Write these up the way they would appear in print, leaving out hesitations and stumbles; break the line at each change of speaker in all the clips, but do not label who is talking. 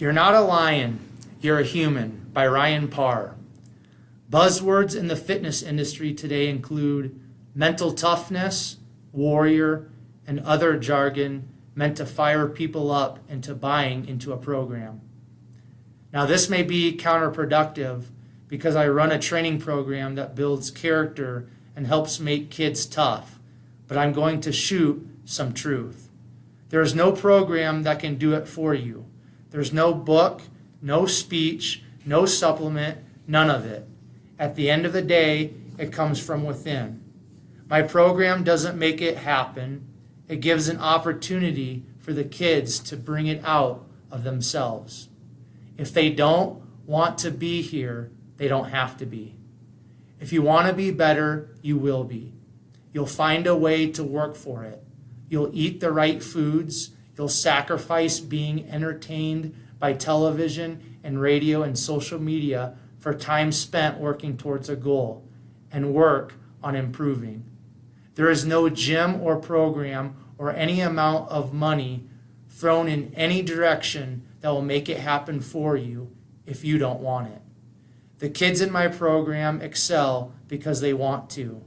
You're Not a Lion, You're a Human by Ryan Parr. Buzzwords in the fitness industry today include mental toughness, warrior, and other jargon meant to fire people up into buying into a program. Now, this may be counterproductive because I run a training program that builds character and helps make kids tough, but I'm going to shoot some truth. There is no program that can do it for you. There's no book, no speech, no supplement, none of it. At the end of the day, it comes from within. My program doesn't make it happen. It gives an opportunity for the kids to bring it out of themselves. If they don't want to be here, they don't have to be. If you want to be better, you will be. You'll find a way to work for it. You'll eat the right foods. You'll sacrifice being entertained by television and radio and social media for time spent working towards a goal and work on improving. There is no gym or program or any amount of money thrown in any direction that will make it happen for you if you don't want it. The kids in my program excel because they want to.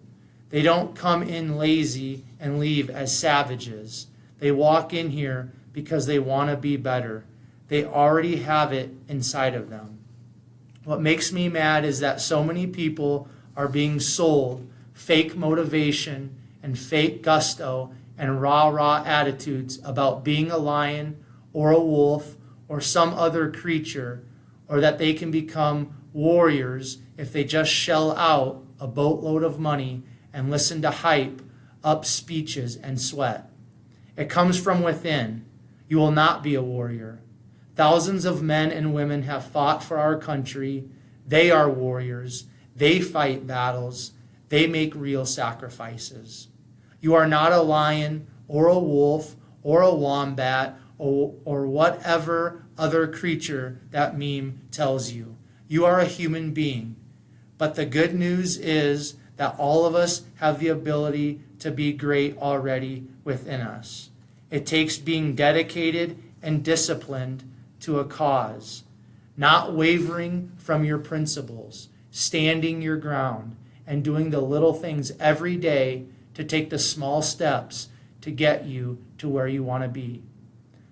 They don't come in lazy and leave as savages. They walk in here because they want to be better. They already have it inside of them. What makes me mad is that so many people are being sold fake motivation and fake gusto and rah-rah attitudes about being a lion or a wolf or some other creature, or that they can become warriors if they just shell out a boatload of money and listen to hype up speeches and sweat. It comes from within. You will not be a warrior. Thousands of men and women have fought for our country. They are warriors. They fight battles. They make real sacrifices. You are not a lion or a wolf or a wombat or whatever other creature that meme tells you. You are a human being. But the good news is that all of us have the ability to be great already within us. It takes being dedicated and disciplined to a cause, not wavering from your principles, standing your ground, and doing the little things every day to take the small steps to get you to where you want to be.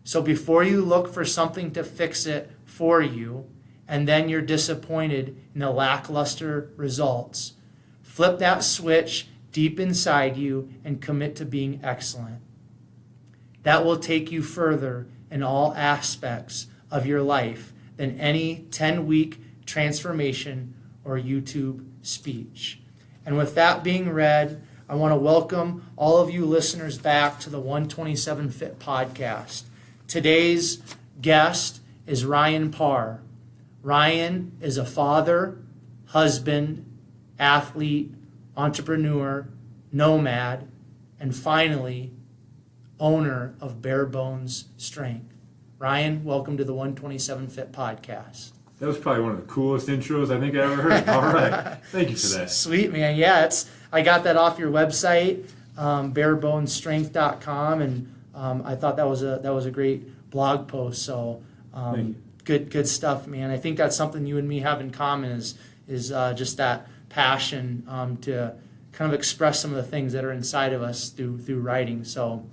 So before you look for something to fix it for you, and then you're disappointed in the lackluster results, flip that switch deep inside you and commit to being excellent. That will take you further in all aspects of your life than any 10-week transformation or YouTube speech. And with that being read, I want to welcome all of you listeners back to the 127 Fit podcast. Today's guest is Ryan Parr. Ryan is a father, husband, athlete, entrepreneur, nomad, and finally, owner of Bare Bones Strength. Ryan, welcome to the 127 Fit podcast.
That was probably one of the coolest intros I think I ever heard. All right. Thank you for that.
Sweet, man. Yeah, I got that off your website, barebonestrength.com, and I thought that was a great blog post. So good stuff, man. I think that's something you and me have in common is just that passion to kind of express some of the things that are inside of us through writing. So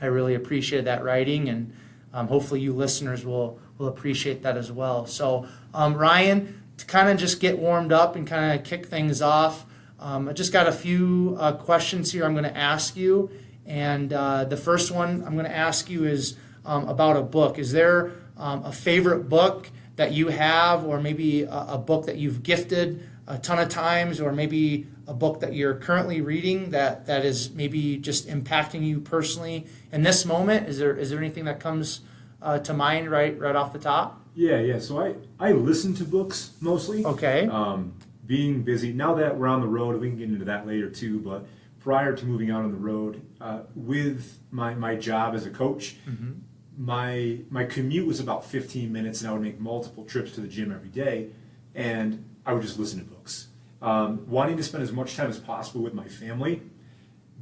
I really appreciate that writing, and hopefully you listeners will appreciate that as well. So Ryan, to kind of just get warmed up and kind of kick things off, I just got a few questions here I'm going to ask you. And the first one I'm going to ask you is about a book. Is there a favorite book that you have, or maybe a book that you've gifted a ton of times, or maybe a book that you're currently reading that is maybe just impacting you personally in this moment? Is there anything that comes to mind right off the top?
Yeah. So I listen to books mostly.
Okay.
Being busy now that we're on the road, we can get into that later too. But prior to moving out on the road, with my job as a coach,
Mm-hmm.
my commute was about 15 minutes, and I would make multiple trips to the gym every day, and I would just listen to books. Wanting to spend as much time as possible with my family,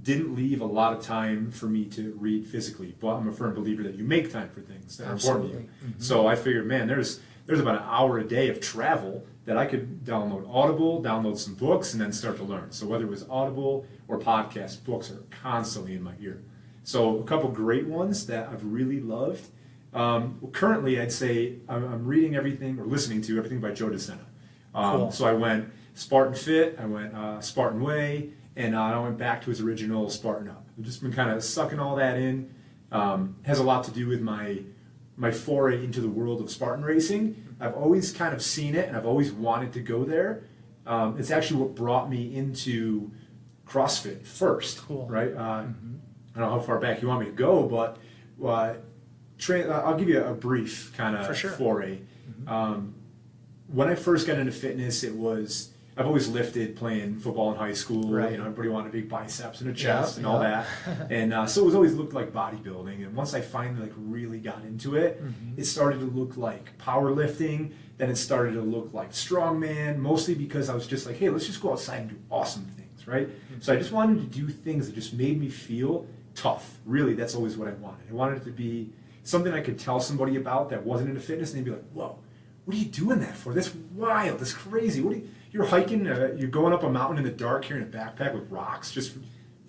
didn't leave a lot of time for me to read physically. But I'm a firm believer that you make time for things that are important to you.
Mm-hmm.
So I figured, man, there's about an hour a day of travel that I could download Audible, download some books, and then start to learn. So whether it was Audible or podcast, books are constantly in my ear. So a couple great ones that I've really loved. Currently, I'd say I'm reading everything or listening to everything by Joe DeSena.
Cool.
So I went Spartan Fit, I went Spartan Way, and I went back to his original Spartan Up. I've just been kind of sucking all that in. Has a lot to do with my foray into the world of Spartan racing. I've always kind of seen it, and I've always wanted to go there. It's actually what brought me into CrossFit first,
Cool.
right? I don't know how far back you want me to go, but I'll give you a brief kind of foray. When I first got into fitness, I've always lifted playing football in high school.
Right.
Everybody wanted big biceps and a chest and all that. And so it was always looked like bodybuilding. And once I finally really got into it, it started to look like powerlifting. Then it started to look like strongman, mostly because I was just like, hey, let's just go outside and do awesome things, right? So I just wanted to do things that just made me feel tough. Really, that's always what I wanted. I wanted it to be something I could tell somebody about that wasn't into fitness, and they'd be like, whoa, what are you doing that for? That's wild. That's crazy. You're hiking, you're going up a mountain in the dark carrying a backpack with rocks just for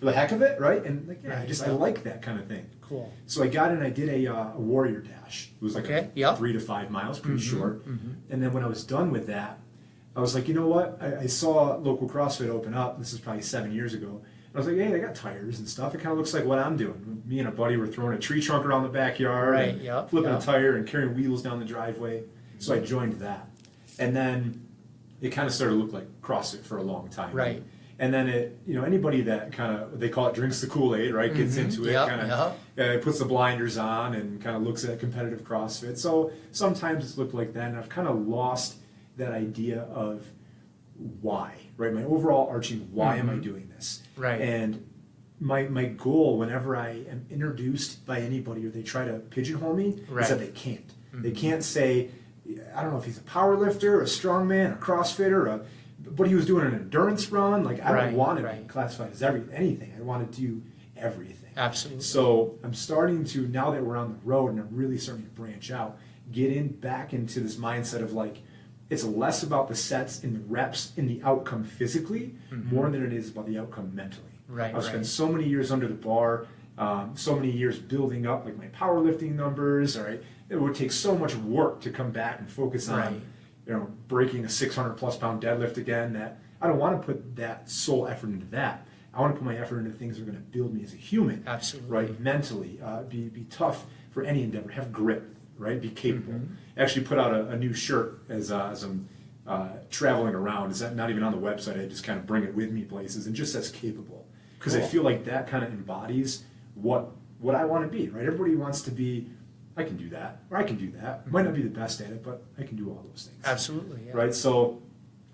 the heck of it, right? And I like that kind of thing.
Cool.
So I got in, I did a warrior dash. It was like 3 to 5 miles, pretty short. And then when I was done with that, I was like, you know what? I saw local CrossFit open up. This is probably 7 years ago. I was like, hey, they got tires and stuff. It kind of looks like what I'm doing. Me and a buddy were throwing a tree trunk around the backyard, and flipping a tire and carrying wheels down the driveway. So I joined that. And then it kind of started to look like CrossFit for a long time.
Right.
And then anybody that kind of, they call it drinks the Kool-Aid, right? Gets into it, puts the blinders on and kind of looks at competitive CrossFit. So sometimes it's looked like that, and I've kind of lost that idea of why, right? My overall arching, why am I doing this?
Right.
And my goal whenever I am introduced by anybody or they try to pigeonhole me is that they can't. They can't say, I don't know if he's a power lifter, a strongman, a CrossFitter, but he was doing an endurance run. Like, I don't want to be classified as anything. I want to do everything.
Absolutely.
So I'm starting to, now that we're on the road and I'm really starting to branch out, get back into this mindset of like, it's less about the sets and the reps and the outcome physically, more than it is about the outcome mentally.
Right.
I've spent so many years under the bar, so many years building up like my powerlifting numbers. All right, it would take so much work to come back and focus on, breaking a 600+ pound deadlift again. That I don't want to put that sole effort into that. I want to put my effort into things that are going to build me as a human.
Absolutely.
Right, mentally, be tough for any endeavor, have grit. Right, be capable. Actually, put out a new shirt as I'm traveling around. Is that not even on the website? I just kind of bring it with me places and just says capable, because I feel like that kind of embodies what I want to be. Right, everybody wants to be. I can do that, or I can do that. Might not be the best at it, but I can do all those things.
Absolutely. Yeah.
Right, so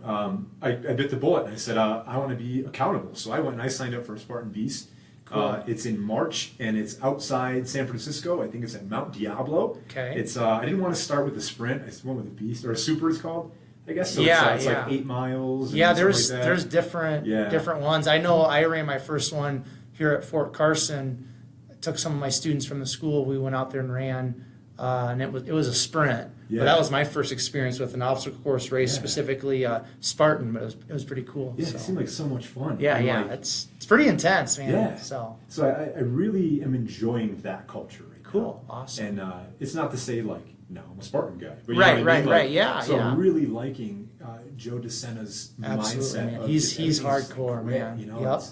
I bit the bullet and I said I want to be accountable. So I went and I signed up for a Spartan Beast. Cool. It's in March and it's outside San Francisco. I think it's at Mount Diablo.
Okay.
It's I didn't want to start with the sprint. I went with a Beast, or a Super it's called, I guess. So it's like 8 miles.
Yeah, there's different ones. I know I ran my first one here at Fort Carson. I took some of my students from the school. We went out there and ran, and it was a sprint. Yeah. But that was my first experience with an obstacle course race, specifically Spartan. But it was pretty cool.
Yeah, it seemed like so much fun.
Yeah, it's pretty intense, man.
Yeah.
So
I really am enjoying that culture right now.
Cool, awesome. And
it's not to say like, no, I'm a Spartan guy. But
right. Yeah.
So I'm really liking Joe DeSena's mindset.
Man. He's hardcore, man.
Yep.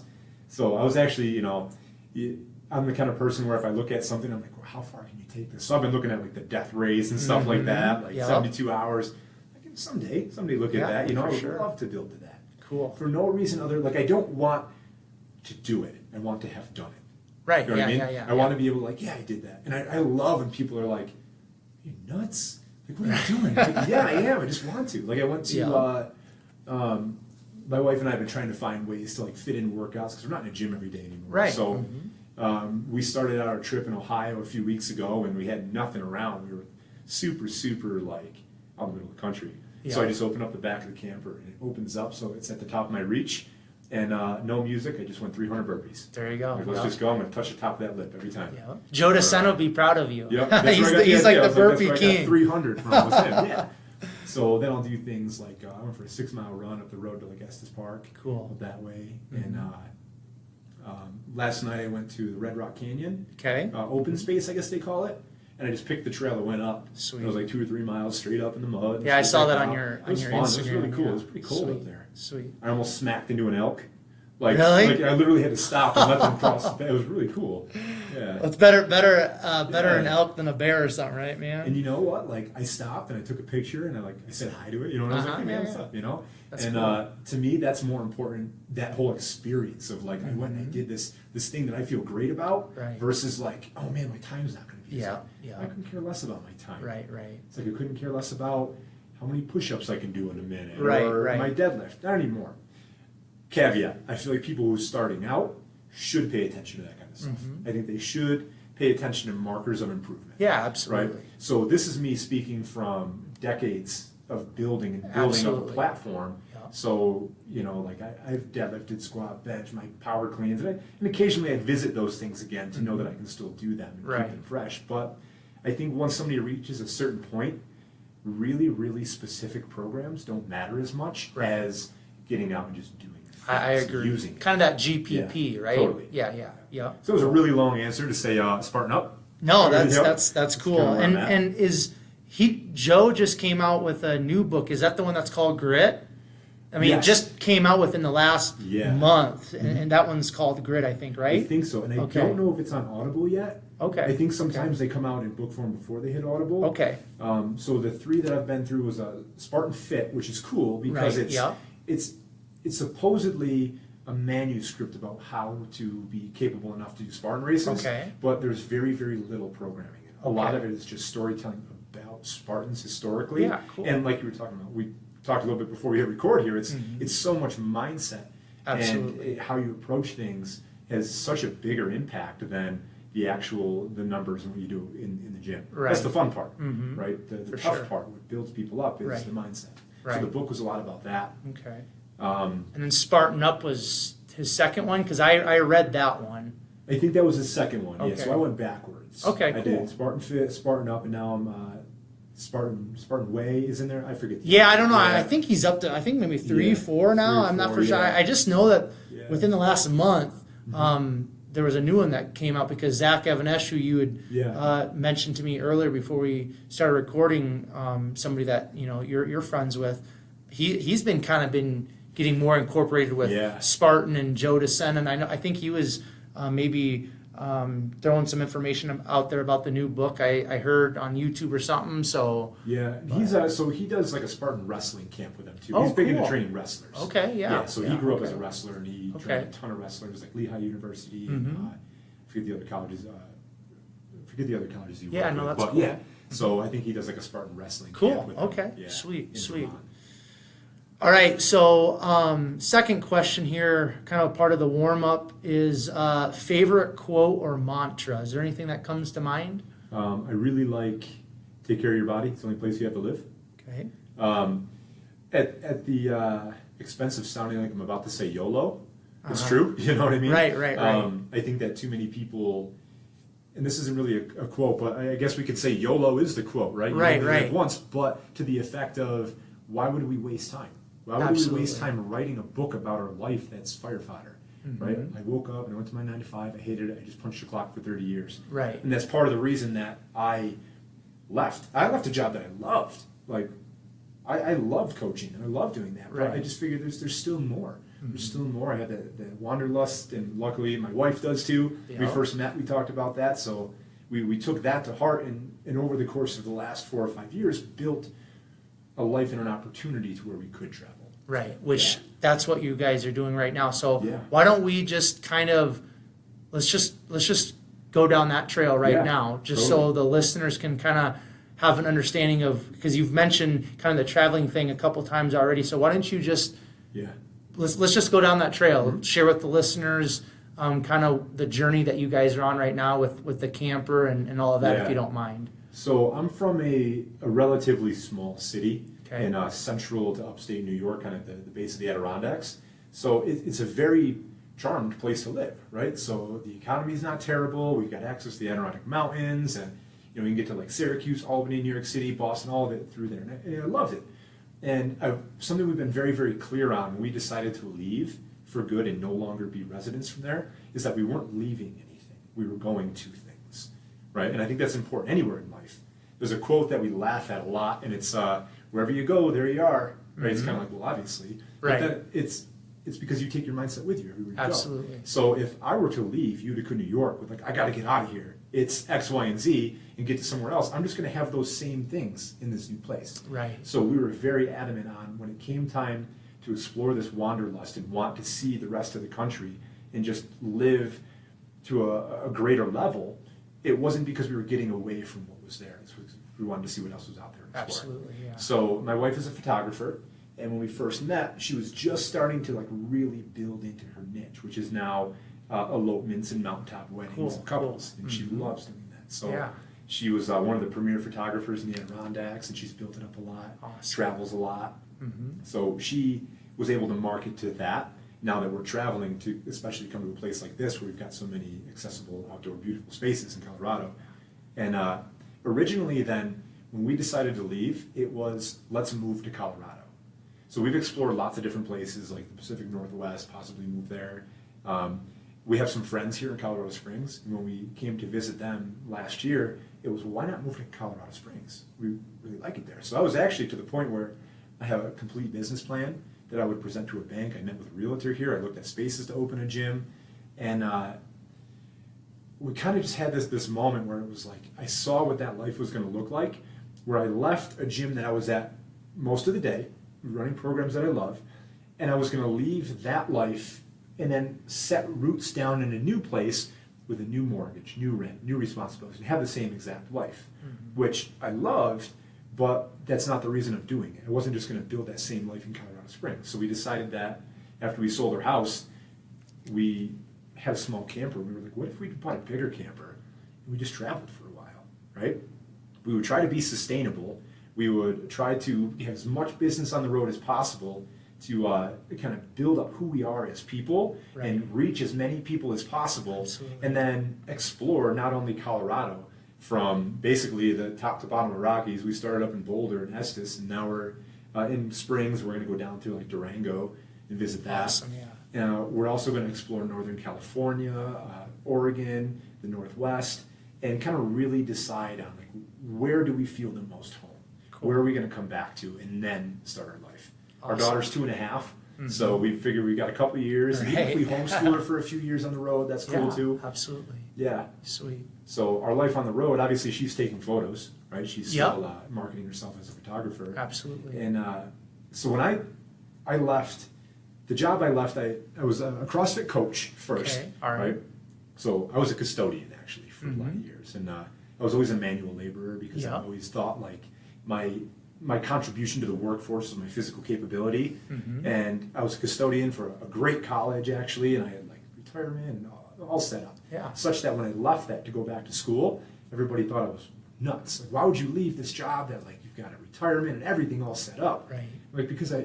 So I was actually, I'm the kind of person where if I look at something, I'm like, well, how far can you take this? So I've been looking at like the death race and stuff like that, like 72 hours. I can someday look at that. I would love to build to that.
Cool.
For no reason other, like I don't want to do it. I want to have done it.
Right.
You know what I mean? I want to be able to like, I did that. And I love when people are like, are you nuts? Like, what are you doing? Like, yeah, I am. I just want to. Like I went to, my wife and I have been trying to find ways to like fit in workouts because we're not in a gym every day anymore.
Right.
So we started out our trip in Ohio a few weeks ago and we had nothing around. We were super, super like out in the middle of the country. Yeah. So I just opened up the back of the camper and it opens up so it's at the top of my reach. and no music. I just went 300 burpees.
There you go.
Like, let's just go. I'm going to touch the top of that lip every time.
Yep. Joe DeSena will be proud of you.
Yep.
he's like the burpee
that's
king.
I got 300 from was him. Yeah. So then I'll do things like I went for a 6-mile run up the road to like Estes Park.
Cool.
Up that way. And last night I went to the Red Rock Canyon.
Okay.
Open space, I guess they call it. And I just picked the trail that went up.
Sweet.
It was like 2 or 3 miles straight up in the mud.
Yeah, I saw that
out.
on your
It was
your
fun.
Instagram.
It was really cool.
Yeah.
It was pretty cold
Sweet.
up there.
Sweet.
I almost smacked into an elk. Like I literally had to stop and let them cross. It was really cool. Yeah.
Well, it's better an elk than a bear or something, right, man?
And you know what? Like I stopped and I took a picture and I said hi to it. You know, and I was like, hey, man, what's up? You know.
That's
and
cool.
To me, that's more important. That whole experience of like I went and I did this thing that I feel great about,
Right.
versus like, oh man, my time's not going to be.
Yeah,
up.
yeah.
I couldn't care less about my time.
Right.
It's like I couldn't care less about how many push-ups I can do in a minute,
Right,
or
right.
my deadlift. Not anymore. Caveat: I feel like people who are starting out should pay attention to that kind of stuff. I think they should pay attention to markers of improvement.
Yeah, absolutely.
Right. So this is me speaking from decades of building up a
Absolutely.
platform.
Yeah.
So like I've deadlifted, squat, bench, my power cleans, and occasionally I visit those things again to know that I can still do them and
Right.
keep them fresh. But I think once somebody reaches a certain point, really, really specific programs don't matter as much
Right.
as getting out and just doing it.
I agree.
Using it.
Kind of that GPP,
Yeah,
right?
totally.
Yeah.
So it was a really long answer to say Spartan up.
No,
Yep.
that's cool.
kinda where I'm at.
And is Joe just came out with a new book? Is that the one that's called Grit? I mean,
Yes.
it just came out within the last month, and that one's called Grit, I think,
I
right?
think so, and I
Okay.
don't know if it's on Audible yet.
Okay.
I think sometimes they come out in book form before they hit Audible.
Okay.
So the 3 that I've been through was a Spartan Fit, which is cool because
Right, yeah.
it's supposedly a manuscript about how to be capable enough to do Spartan races.
Okay.
But there's very, very little programming in it. A
Okay.
lot of it is just storytelling about Spartans historically.
Yeah, cool.
And like you were talking about, we talked a little bit before we hit record here. It's so much mindset.
Absolutely.
And how you approach things has such a bigger impact than the numbers and what you do in the gym.
Right.
That's the fun part,
Mhm.
right? The
For
tough
sure.
part, what builds people up, is
Right.
the mindset.
Right.
So the book was a lot about that.
Okay.
Um,
And then Spartan Up was his second one, because I read that one.
I think that was his second one.
Okay.
Yeah, so I went backwards.
Okay,
I
cool.
did Spartan Fit, Spartan Up, and now I'm Spartan Way is in there. I forget.
Yeah, I don't know.
Yeah.
I think he's up to, I think maybe 3,
Yeah,
4 now.
3 or
I'm not
4,
for sure.
yeah.
I just know that
Yeah.
within the last month, there was a new one that came out because Zach Evanesh, who you had
Yeah.
mentioned to me earlier before we started recording, somebody that you're friends with, he's been getting more incorporated with
Yeah.
Spartan and Joe DeSena, and I think he was maybe throwing some information out there about the new book I heard on YouTube or something. So
Yeah, he's so he does like a Spartan wrestling camp with them too.
Oh,
He's big into
cool.
training wrestlers.
Okay, yeah.
So
Yeah,
he grew up
okay.
as a wrestler and he
Okay.
trained a ton of wrestlers like Lehigh University and I forget the other colleges. Forget the other colleges he
Yeah,
worked
no,
with.
that's
But
cool.
yeah, so I think he does like a Spartan wrestling
Cool,
camp with them.
okay.
Yeah,
Sweet,
in
sweet.
Vermont.
All right, so second question here, kind of part of the warm-up, is favorite quote or mantra. Is there anything that comes to mind?
I really like take care of your body. It's the only place you have to live.
Okay.
At the expense of sounding like I'm about to say YOLO, it's true. You know what I mean?
Right.
I think that too many people, and this isn't really a quote, but I guess we could say YOLO is the quote, right? You
Right,
only live
right.
once, but to the effect of, why would we waste time? Why would
Absolutely.
we waste time writing a book about our life that's firefighter, right? I woke up and I went to my 9 to 5. I hated it. I just punched the clock for 30 years.
Right.
And that's part of the reason that I left. I left a job that I loved. Like, I loved coaching and I loved doing that. But
Right.
I just figured there's still more. There's still more. I had the Wanderlust, and luckily my wife does too. When we
Yeah.
first met, we talked about that. So we took that to heart, and over the course of the last 4 or 5 years, built a life and an opportunity to where we could travel.
Right, which
Yeah.
that's what you guys are doing right now. So
Yeah.
why don't we just kind of let's just go down that trail right
Yeah,
now, just so the listeners can kind of have an understanding of, because you've mentioned kind of the traveling thing a couple times already. So why don't you just
Yeah.
let's just go down that trail, share with the listeners kind of the journey that you guys are on right now with the camper and all of that, if
Yeah.
you don't mind.
So I'm from a relatively small city
Okay.
in central to upstate New York, kind of the base of the Adirondacks. So it's a very charmed place to live, right? So the economy's not terrible. We've got access to the Adirondack Mountains, and you can get to like Syracuse, Albany, New York City, Boston, all of it through there. And I loved it. And something we've been very, very clear on when we decided to leave for good and no longer be residents from there is that we weren't leaving anything. We were going to things, right? And I think that's important anywhere in life. There's a quote that we laugh at a lot, and it's wherever you go, there you are, right? It's kind of like, well, obviously,
right?
But then it's because you take your mindset with you everywhere you
Absolutely.
go. So if I were to leave Utica, New York with like, I got to get out of here, it's X, Y, and Z, and get to somewhere else, I'm just going to have those same things in this new place.
Right.
So we were very adamant on when it came time to explore this wanderlust and want to see the rest of the country and just live to a greater level, it wasn't because we were getting away from what was there. It's because we wanted to see what else was out there.
Absolutely, yeah.
So my wife is a photographer, and when we first met, she was just starting to like really build into her niche, which is now elopements and mountaintop weddings and couples, and she loves doing that. So she was one of the premier photographers in the Adirondacks, and she's built it up a lot, travels a lot. So she was able to market to that. Now that we're traveling to, especially come to a place like this where we've got so many accessible outdoor beautiful spaces in Colorado. And originally then, when we decided to leave, it was let's move to Colorado. So we've explored lots of different places like the Pacific Northwest, possibly move there. We have some friends here in Colorado Springs, and when we came to visit them last year, it was, well, why not move to Colorado Springs? We really like it there. So I was actually to the point where I have a complete business plan that I would present to a bank. I met with a realtor here. I looked at spaces to open a gym, and we kind of just had this moment where it was like I saw what that life was going to look like, where I left a gym that I was at most of the day, running programs that I love, and I was going to leave that life and then set roots down in a new place with a new mortgage, new rent, new responsibilities, and have the same exact life, which I loved, but that's not the reason of doing it. I wasn't just going to build that same life in Colorado Springs. So we decided that after we sold our house, we had a small camper. We were like, what if we bought a bigger camper and we just traveled for a while, right? We would try to be sustainable. We would try to have as much business on the road as possible to kind of build up who we are as people and reach as many people as possible.
Absolutely.
And then explore not only Colorado from basically the top to bottom of the Rockies. We started up in Boulder and Estes, and now we're in Springs. We're going to go down to like Durango and visit that.
Awesome, yeah.
We're also going to explore Northern California, Oregon, the Northwest, and kind of really decide on like where do we feel the most home?
Cool.
Where are we going to come back to, and then start our life.
Awesome.
Our daughter's 2.5, so we figured we got a couple of years. And even if we homeschool her for a few years on the road, that's cool too.
Absolutely.
Yeah.
Sweet.
So our life on the road, obviously she's taking photos, right? She's still marketing herself as a photographer.
Absolutely.
And so when I left, the job I left, I was a CrossFit coach first.
Okay. All right.
So I was a custodian actually for a lot of years. And I was always a manual laborer because I always thought like my contribution to the workforce was my physical capability. And I was a custodian for a great college actually, and I had like retirement and all set up.
Yeah.
Such that when I left that to go back to school, everybody thought I was nuts. Like, why would you leave this job that like you've got a retirement and everything all set up?
Right.
Like because I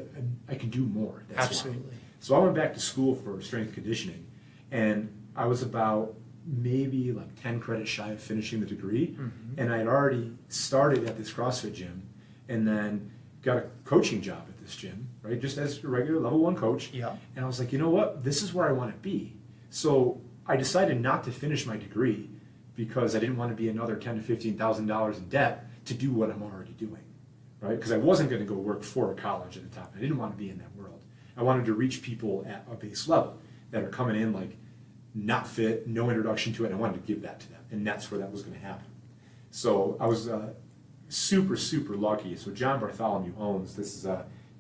can do more. That's
Absolutely.
why. So I went back to school for strength conditioning, and I was about maybe like 10 credits shy of finishing the degree, and I had already started at this CrossFit gym, and then got a coaching job at this gym, right? Just as a regular level 1 coach.
Yeah.
And I was like, you know what? This is where I want to be. So I decided not to finish my degree because I didn't want to be another $10,000 to $15,000 in debt to do what I'm already doing, right? Because I wasn't going to go work for a college at the top. I didn't want to be in that world. I wanted to reach people at a base level that are coming in like not fit, no introduction to it, and I wanted to give that to them, and that's where that was going to happen. So I was super, super lucky. So John Bartholomew owns, this is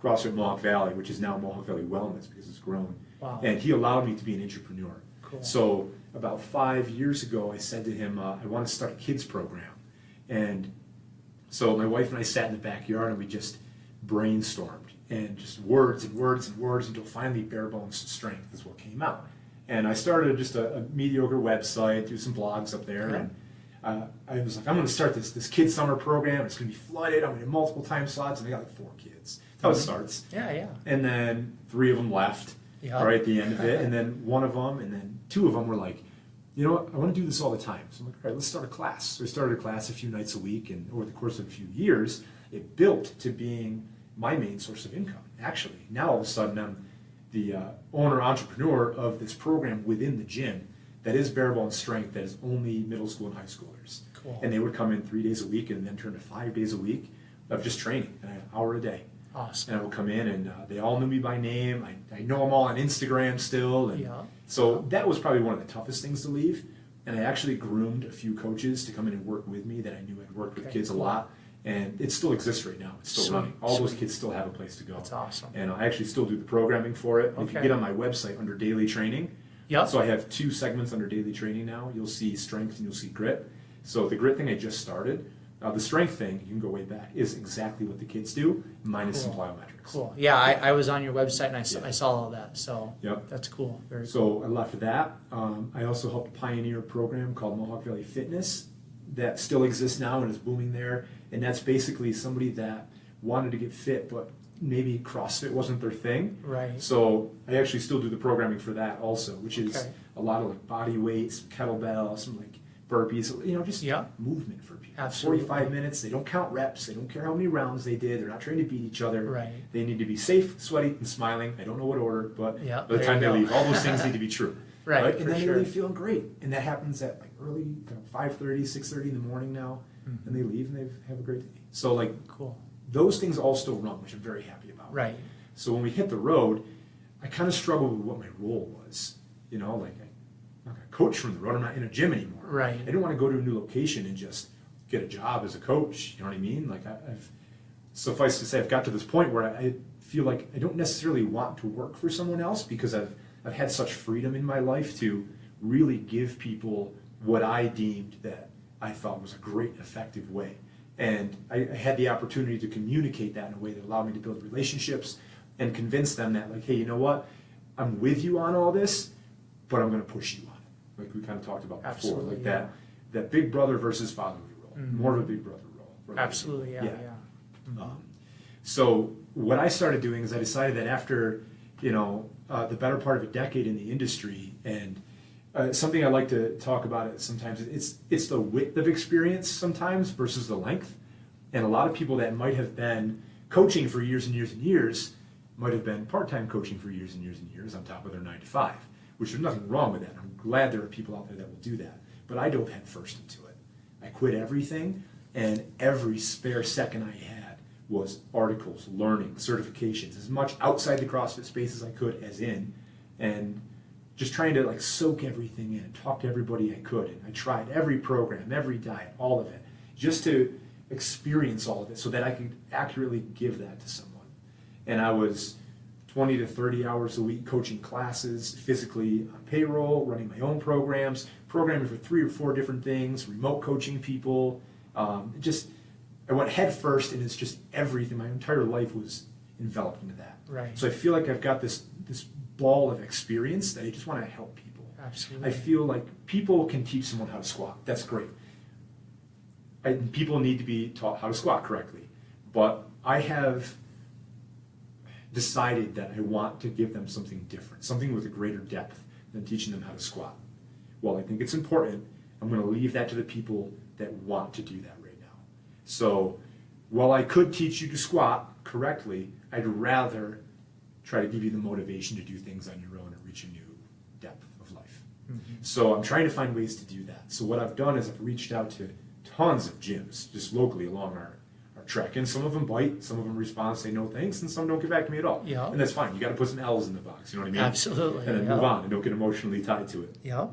CrossFit Mohawk Valley, which is now Mohawk Valley Wellness because it's grown.
Wow.
And he allowed me to be an entrepreneur.
Cool.
So about 5 years ago, I said to him, I want to start a kids program. And so my wife and I sat in the backyard and we just brainstormed and just words and words and words until finally bare bones strength is what came out. And I started just a mediocre website, do some blogs up there, and I was like, I'm going to start this kids summer program. It's going to be flooded. I'm going to do multiple time slots, and I got like 4 kids. That's how it starts.
Yeah, yeah.
And then 3 of them left.
Yeah.
right at the end of it. And then one of them, and then two of them were like, you know what, I want to do this all the time. So I'm like, all right, let's start a class. So we started a class a few nights a week, and over the course of a few years, it built to being my main source of income. Actually, now all of a sudden I'm the owner entrepreneur of this program within the gym that is Bare Bones Strength, that is only middle school and high schoolers.
Cool.
And they would come in 3 days a week and then turn to 5 days a week of just training, an hour a day.
Awesome.
And I would come in, and they all knew me by name. I know them all on Instagram still. And
Yeah.
so that was probably one of the toughest things to leave. And I actually groomed a few coaches to come in and work with me that I knew had worked with kids a lot. And it still exists right now. It's still running. All those kids still have a place to go.
That's awesome.
And I actually still do the programming for it. If you get on my website under daily training, so I have 2 segments under daily training now. You'll see strength and you'll see grit. So the grit thing I just started. The strength thing, you can go way back, is exactly what the kids do, minus some plyometrics.
Cool. Yeah, I was on your website and I saw all that. So that's cool. Very cool.
So I left that. I also helped pioneer a program called Mohawk Valley Fitness that still exists now and is booming there. And that's basically somebody that wanted to get fit, but maybe CrossFit wasn't their thing.
Right.
So I actually still do the programming for that also, which is a lot of like body weights, kettlebells, some like burpees, just movement for people.
Absolutely.
45 minutes. They don't count reps. They don't care how many rounds they did. They're not trying to beat each other.
Right.
They need to be safe, sweaty, and smiling. I don't know what order, but by the
there
time
you
they
go.
leave, all those things need to be true.
Right,
And
for
then
sure.
they leave feeling great. And that happens at like early, 5:30, 6:30 in the morning now. And they leave and they have a great day. So like those things all still run, which I'm very happy about.
Right.
So when we hit the road, I kind of struggled with what my role was. I'm not a coach from the road. I'm not in a gym anymore.
Right.
I didn't want to go to a new location and just get a job as a coach. You know what I mean? Like I've suffice to say, I've got to this point where I feel like I don't necessarily want to work for someone else because I've had such freedom in my life to really give people what I deemed that I thought was a great, effective way. And I had the opportunity to communicate that in a way that allowed me to build relationships and convince them that, like, hey, you know what? I'm with you on all this, but I'm going to push you on it. Like we kind of talked about before.
Absolutely,
like that big brother versus fatherly role. More of a big brother role.
Absolutely, yeah.
So what I started doing is I decided that after, the better part of a decade in the industry, and something I like to talk about it sometimes, it's the width of experience sometimes versus the length. And a lot of people that might have been coaching for years and years and years might have been part-time coaching for years and years and years on top of their 9 to 5, which there's nothing wrong with that. I'm glad there are people out there that will do that. But I dove head first into it. I quit everything, and every spare second I had was articles, learning, certifications, as much outside the CrossFit space as I could as in, and just trying to like soak everything in and talk to everybody I could. And I tried every program, every diet, all of it, just to experience all of it so that I could accurately give that to someone. And I was 20 to 30 hours a week coaching classes, physically on payroll, running my own programs, programming for 3 or 4 different things, remote coaching people. I went head first, and it's just everything. My entire life was enveloped into that.
Right.
So I feel like I've got this ball of experience that I just want to help people.
Absolutely.
I feel like people can teach someone how to squat. That's great. People need to be taught how to squat correctly. But I have decided that I want to give them something different, something with a greater depth than teaching them how to squat. Well, I think it's important. I'm going to leave that to the people that want to do that right now. So while I could teach you to squat correctly, I'd rather try to give you the motivation to do things on your own and reach a new depth of life. So I'm trying to find ways to do that. So what I've done is I've reached out to tons of gyms just locally along our trek, and some of them bite, some of them respond, say no thanks, and some don't get back to me at all.
Yeah.
And that's fine. You got to put some L's in the box. You know what I mean?
Absolutely.
And then move on and don't get emotionally tied to it.
Yeah.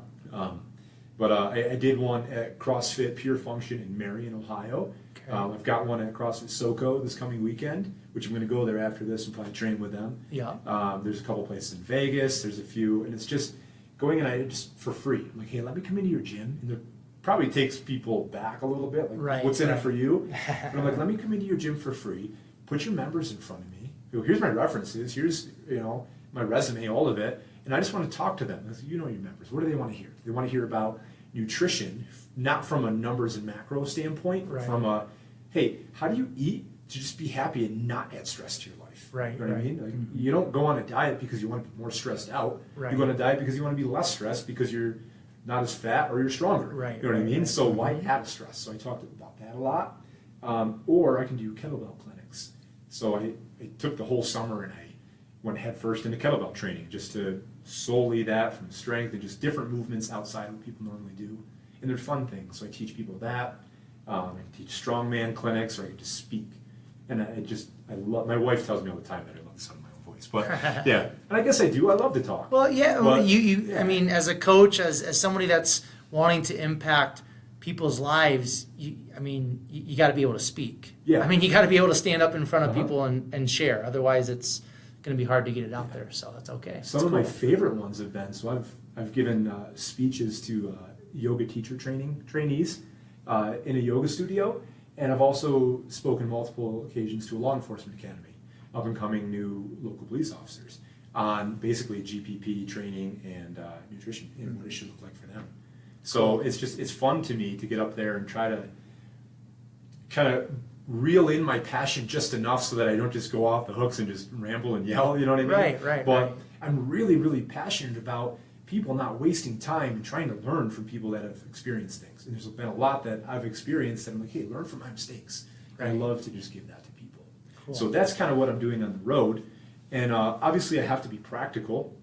But I did one at CrossFit Pure Function in Marion, Ohio.
Okay.
I've got one at CrossFit SoCo this coming weekend, which I'm going to go there after this and probably train with them.
Yeah.
There's a couple places in Vegas. There's a few, and it's just going in just for free. I'm like, hey, let me come into your gym, and it probably takes people back a little bit. Like, what's in it for you? But I'm like, let me come into your gym for free. Put your members in front of me. Here's my references. Here's my resume, all of it. And I just want to talk to them. You know your members. What do they want to hear? They want to hear about nutrition, not from a numbers and macro standpoint, but from a, hey, how do you eat to just be happy and not add stress to your life.
Right.
You know what I mean? Like, you don't go on a diet because you want to be more stressed out.
Right.
You go on a diet because you want to be less stressed because you're not as fat or you're stronger.
Right.
You know what I mean?
Right.
So why add stress? So I talked about that a lot. Or I can do kettlebell clinics. So I took the whole summer and I went head first into kettlebell training, just to solely that from strength and just different movements outside what people normally do. And they're fun things. So I teach people that. I can teach strongman clinics, or I can just speak. And I love, my wife tells me all the time that I love the sound of my own voice. But yeah, and I guess I do. I love to talk.
Well, yeah,
But,
I mean, as a coach, as somebody that's wanting to impact people's lives, you got to be able to speak.
Yeah.
I mean, you got to be able to stand up in front of people and share. Otherwise, it's going to be hard to get it out there. So that's okay.
Some of my favorite ones have been, so I've given speeches to yoga teacher trainees in a yoga studio, and I've also spoken multiple occasions to a law enforcement academy, up and coming new local police officers, on basically GPP training and nutrition and what it should look like for them. So it's fun to me to get up there and try to kind of reel in my passion just enough so that I don't just go off the hooks and just ramble and yell, you know what I mean?
Right.
But I'm really, really passionate about people not wasting time and trying to learn from people that have experienced things. And there's been a lot that I've experienced that I'm like, hey, learn from my mistakes. And I love to just give that to people. Cool. So that's kind of what I'm doing on the road. And obviously I have to be practical.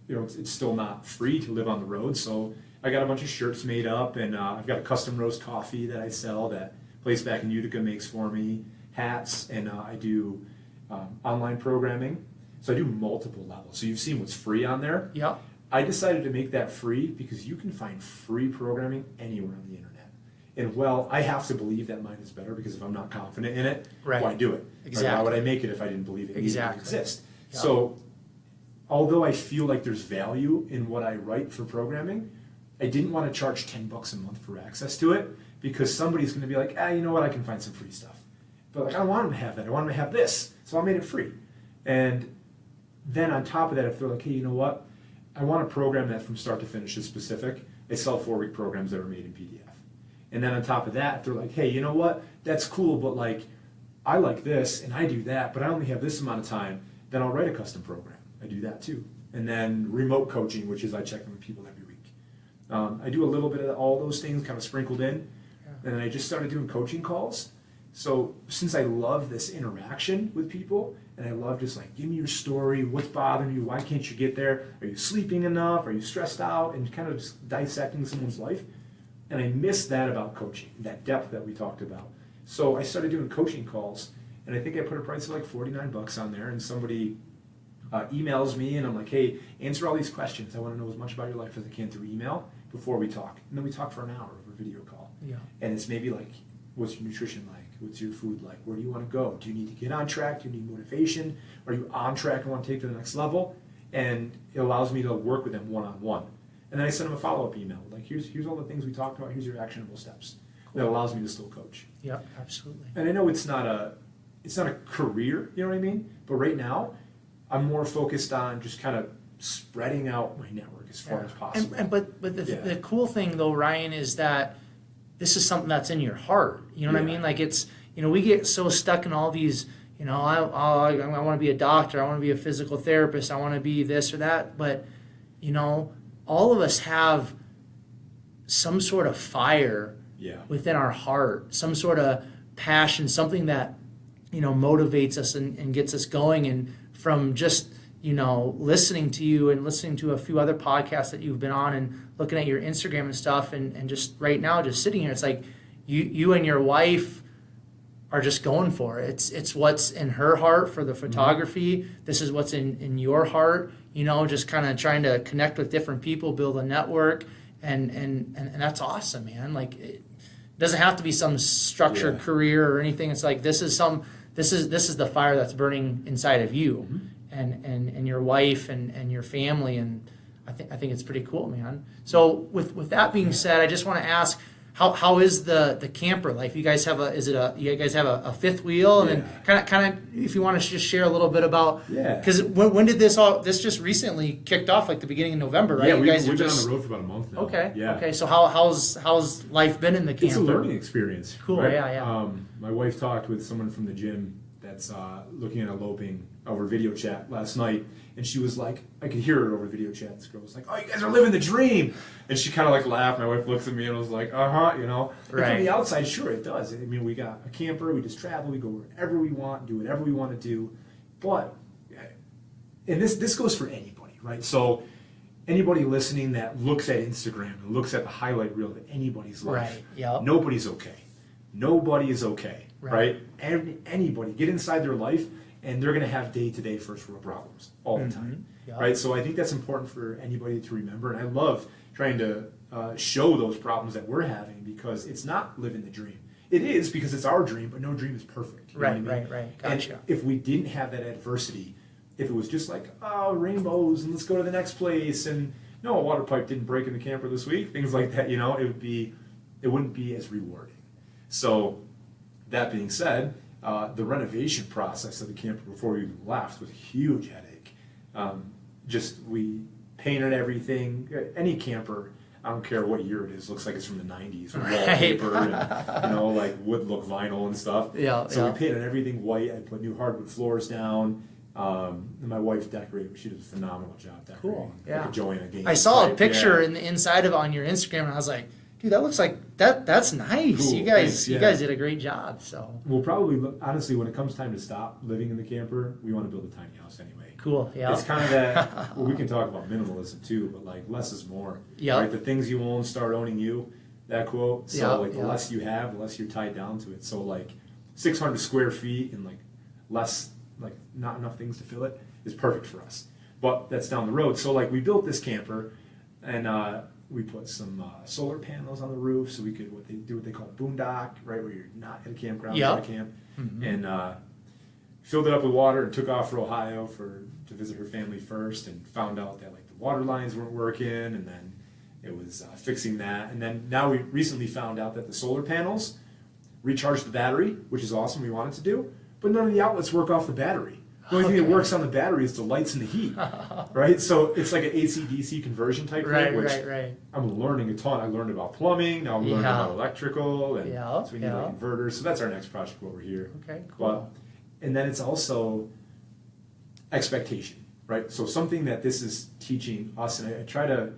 It's still not free to live on the road. So I got a bunch of shirts made up, and I've got a custom roast coffee that I sell that a place back in Utica makes for me, hats, and I do online programming. So I do multiple levels. So you've seen what's free on there.
Yep.
I decided to make that free because you can find free programming anywhere on the internet. And well, I have to believe that mine is better, because if I'm not confident in it, why do it?
Exactly.
Or why would I make it if I didn't believe it needed to exist?
Yep.
So although I feel like there's value in what I write for programming, I didn't want to charge $10 a month for access to it, because somebody's going to be like, you know what, I can find some free stuff. But like, I don't want them to have that. I want them to have this. So I made it free. And then on top of that, if they're like, hey, you know what, I want a program that from start to finish is specific, I sell 4-week programs that are made in PDF. And then on top of that, they're like, hey, you know what, that's cool, but like, I like this and I do that, but I only have this amount of time, then I'll write a custom program. I do that too. And then remote coaching, which is I check in with people every week. I do a little bit of all those things kind of sprinkled in. And then I just started doing coaching calls. So since I love this interaction with people, and I love just like, give me your story, what's bothering you, why can't you get there, are you sleeping enough, are you stressed out, and kind of just dissecting someone's life. And I miss that about coaching, that depth that we talked about. So I started doing coaching calls, and I think I put a price of like $49 on there, and somebody emails me, and I'm like, hey, answer all these questions. I want to know as much about your life as I can through email before we talk. And then we talk for an hour over a video call. Yeah. And it's maybe like, what's your nutrition like? What's your food like? Where do you want to go? Do you need to get on track? Do you need motivation? Are you on track and want to take to the next level? And it allows me to work with them one-on-one. And then I send them a follow-up email. Like, here's all the things we talked about. Here's your actionable steps. Cool. That allows me to still coach.
Yeah, absolutely.
And I know it's not a career, you know what I mean? But right now, I'm more focused on just kind of spreading out my network as far as possible.
But the cool thing though, Ryan, is that this is something that's in your heart. You know what I mean? Like, it's, we get so stuck in all these, I want to be a doctor, I want to be a physical therapist, I want to be this or that. But, all of us have some sort of fire within our heart, some sort of passion, something that, motivates us and gets us going. And from just, listening to you and listening to a few other podcasts that you've been on and looking at your Instagram and stuff, and just right now, just sitting here, it's like you and your wife are just going for it. It's what's in her heart for the photography. Mm-hmm. This is what's in your heart, just kind of trying to connect with different people, build a network, and that's awesome, man. Like, it doesn't have to be some structured career or anything. It's like, this is the fire that's burning inside of you. Mm-hmm. And your wife and your family, and I think it's pretty cool, man. So with that being said, I just want to ask, how is the camper life? You guys have you guys have a fifth wheel, and then kind of if you want to just share a little bit about, because when did this just recently kicked off, like the beginning of November, right?
Yeah,
we've
been on the road for about a month now.
Okay. So how's life been in the camper?
It's a learning experience.
Cool.
Right?
Yeah.
My wife talked with someone from the gym that's looking at eloping over video chat last night, and she was like, I could hear her over video chat. This girl was like, "Oh, you guys are living the dream," and she kind of like laughed. My wife looks at me and was like, you know. Right. And from the outside, sure, it does. I mean, we got a camper. We just travel. We go wherever we want, do whatever we want to do. But, and this goes for anybody, right? So, anybody listening that looks at Instagram and looks at the highlight reel of anybody's life,
right. Yep.
Nobody's okay. Nobody is okay, right? Anybody get inside their life, and they're going to have day-to-day first world problems all the time, right? So I think that's important for anybody to remember, and I love trying to show those problems that we're having, because it's not living the dream. It is, because it's our dream, but no dream is perfect. You know what I mean?
Right. Gotcha.
And if we didn't have that adversity, if it was just like, oh, rainbows, and let's go to the next place, and no, a water pipe didn't break in the camper this week, things like that, you know, it wouldn't be as rewarding. So, that being said, the renovation process of the camper before we even left was a huge headache. We painted everything. Any camper, I don't care what year it is, looks like it's from the 90s. Wallpaper and, like wood look vinyl and stuff. So we painted everything white. I put new hardwood floors down. And my wife decorated. She did a phenomenal job decorating.
Cool. Yeah.
Like a Joanna Gaines
I saw
type.
a picture in the inside of it on your Instagram, and I was like, dude, that looks like that's nice.
Cool.
You guys did a great job. So
we'll probably honestly, when it comes time to stop living in the camper, we want to build a tiny house anyway.
Cool. Yeah.
It's kind of that. Well, we can talk about minimalism too, but like less is more.
Yeah.
Right. The things you own start owning you. That quote. So the less you have, the less you're tied down to it. So like 600 square feet and like less, like not enough things to fill it is perfect for us. But that's down the road. So like we built this camper, and we put some solar panels on the roof, so we could what they call boondock, right, where you're not at a campground, you're at a camp, and filled it up with water and took off for Ohio to visit her family first, and found out that like the water lines weren't working, and then it was fixing that, and then now we recently found out that the solar panels recharge the battery, which is awesome. We wanted to do, but none of the outlets work off the battery. The only thing that works on the battery is the lights and the heat, right? So it's like an AC/DC conversion type thing, which I'm learning a ton. I learned about plumbing, now I'm learning about electrical, and so we need like inverters. So that's our next project over here.
Okay, cool.
And then it's also expectation, right? So something that this is teaching us, and I try to,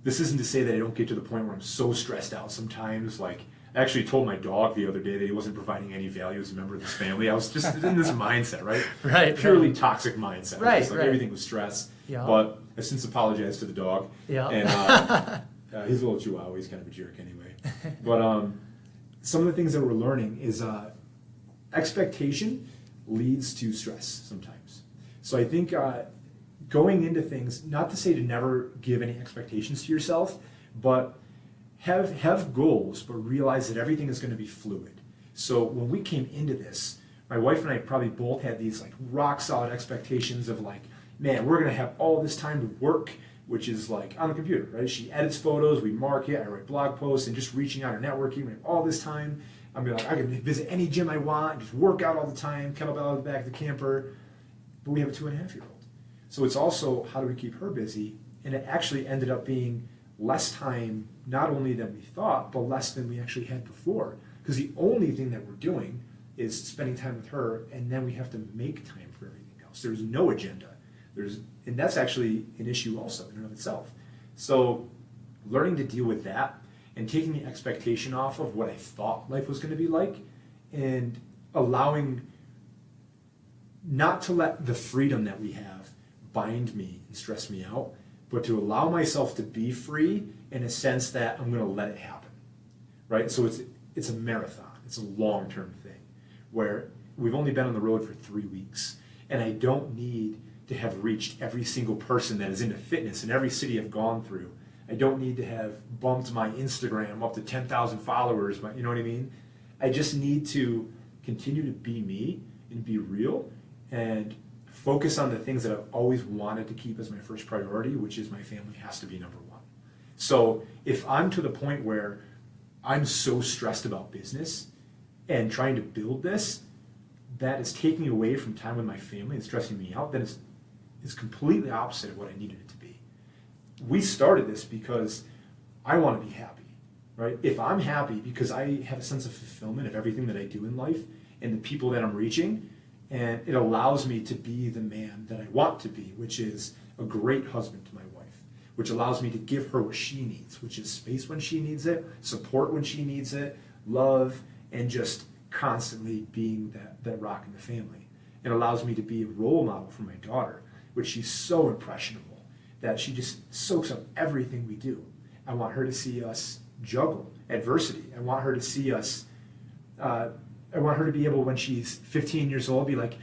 this isn't to say that I don't get to the point where I'm so stressed out sometimes, like, I actually told my dog the other day that he wasn't providing any value as a member of this family. I was just in this mindset, right? Purely toxic mindset. Just like everything was stress. Yeah. But I've since apologized to the dog. Yeah. And he's a little chihuahua. He's kind of a jerk anyway. But some of the things that we're learning is expectation leads to stress sometimes. So I think going into things, not to say to never give any expectations to yourself, but have goals, but realize that everything is going to be fluid. So when we came into this, my wife and I probably both had these like rock solid expectations of like, man, we're going to have all this time to work, which is like on the computer, right? She edits photos, we mark it, I write blog posts, and just reaching out and networking. We have all this time. I'm like, I can visit any gym I want, just work out all the time, kettlebell out the back of the camper. But we have a 2.5-year-old. So it's also, how do we keep her busy? And it actually ended up being less time, not only than we thought, but less than we actually had before. Because the only thing that we're doing is spending time with her, and then we have to make time for everything else. There's no agenda. And that's actually an issue also in and of itself. So learning to deal with that and taking the expectation off of what I thought life was going to be like, and allowing not to let the freedom that we have bind me and stress me out, but to allow myself to be free in a sense that I'm going to let it happen, right? So it's a marathon. It's a long-term thing where we've only been on the road for 3 weeks, and I don't need to have reached every single person that is into fitness in every city I've gone through. I don't need to have bumped my Instagram up to 10,000 followers, you know what I mean? I just need to continue to be me and be real and focus on the things that I've always wanted to keep as my first priority, which is my family has to be number one. So if I'm to the point where I'm so stressed about business and trying to build this that is taking away from time with my family and stressing me out, that is completely opposite of what I needed it to be. We started this because I want to be happy, right? If I'm happy because I have a sense of fulfillment of everything that I do in life and the people that I'm reaching, and it allows me to be the man that I want to be, which is a great husband to my wife, which allows me to give her what she needs, which is space when she needs it, support when she needs it, love, and just constantly being that rock in the family. It allows me to be a role model for my daughter, which she's so impressionable that she just soaks up everything we do. I want her to see us juggle adversity. I want her to see us, I want her to be able, when she's 15 years old, be like,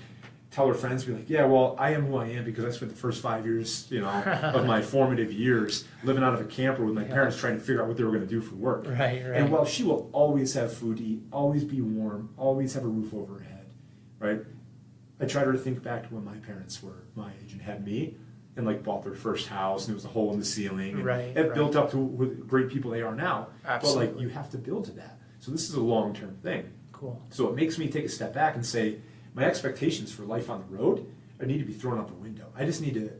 tell her friends, be like, yeah, well, I am who I am because I spent the first 5 years, of my formative years living out of a camper with my parents trying to figure out what they were going to do for work.
Right.
And while she will always have food to eat, always be warm, always have a roof over her head, right? I tried her to think back to when my parents were my age and had me, and like bought their first house, and there was a hole in the ceiling, and it built up to what great people they are now.
Absolutely.
But like, you have to build to that. So this is a long-term thing.
Cool.
So it makes me take a step back and say, my expectations for life on the road, I need to be thrown out the window. I just need to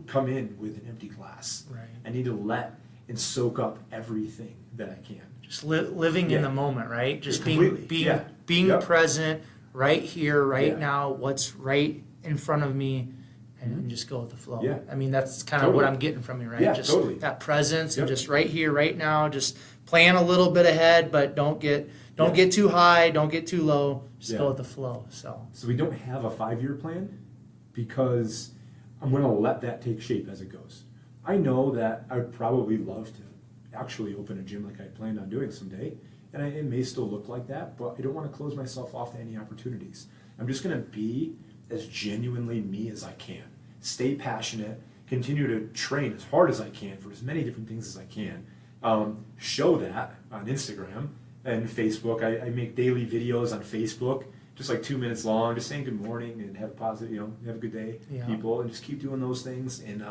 come in with an empty glass.
Right.
I need to let and soak up everything that I can.
Just living in the moment, right? Just
Completely.
being present right here, right now, what's right in front of me, and just go with the flow.
Yeah.
I mean, that's kind of what I'm getting from you, right?
Yeah,
just
totally.
that presence and just right here, right now, just plan a little bit ahead, but don't get too high, don't get too low, just go with the flow. So
we don't have a 5-year plan because I'm going to let that take shape as it goes. I know that I would probably love to actually open a gym like I planned on doing someday, and it may still look like that, but I don't want to close myself off to any opportunities. I'm just going to be as genuinely me as I can. Stay passionate, continue to train as hard as I can for as many different things as I can. Show that on Instagram and Facebook. I make daily videos on Facebook, just like 2 minutes long, just saying good morning and have a positive, have a good day, people, and just keep doing those things and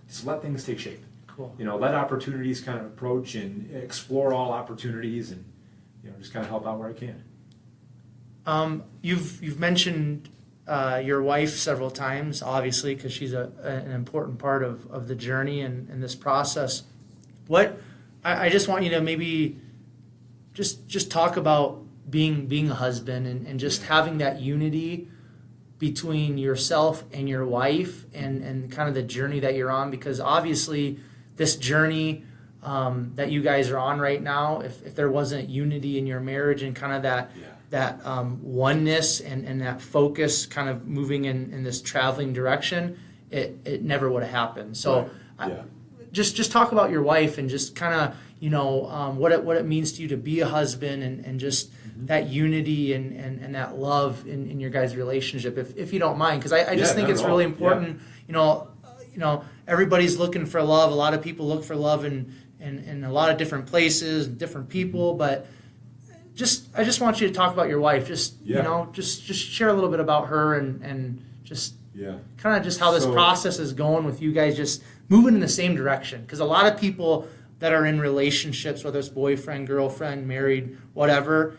just let things take shape.
cool.
Let opportunities kind of approach and explore all opportunities and, just kind of help out where I can.
You've mentioned your wife several times, obviously, because she's an important part of the journey and this process. I just want you to maybe just talk about being a husband and just having that unity between yourself and your wife and kind of the journey that you're on, because obviously this journey that you guys are on right now, if there wasn't unity in your marriage and kind of that oneness and that focus kind of moving in this traveling direction, it never would have happened. So just talk about your wife and just kind of, what it means to you to be a husband and just that unity and that love in your guys' relationship, if you don't mind, because I just think it's really important. Everybody's looking for love. A lot of people look for love in a lot of different places, different people, but I just want you to talk about your wife. Just share a little bit about her and just kind of just how this process is going with you guys just moving in the same direction. Because a lot of people that are in relationships, whether it's boyfriend, girlfriend, married, whatever,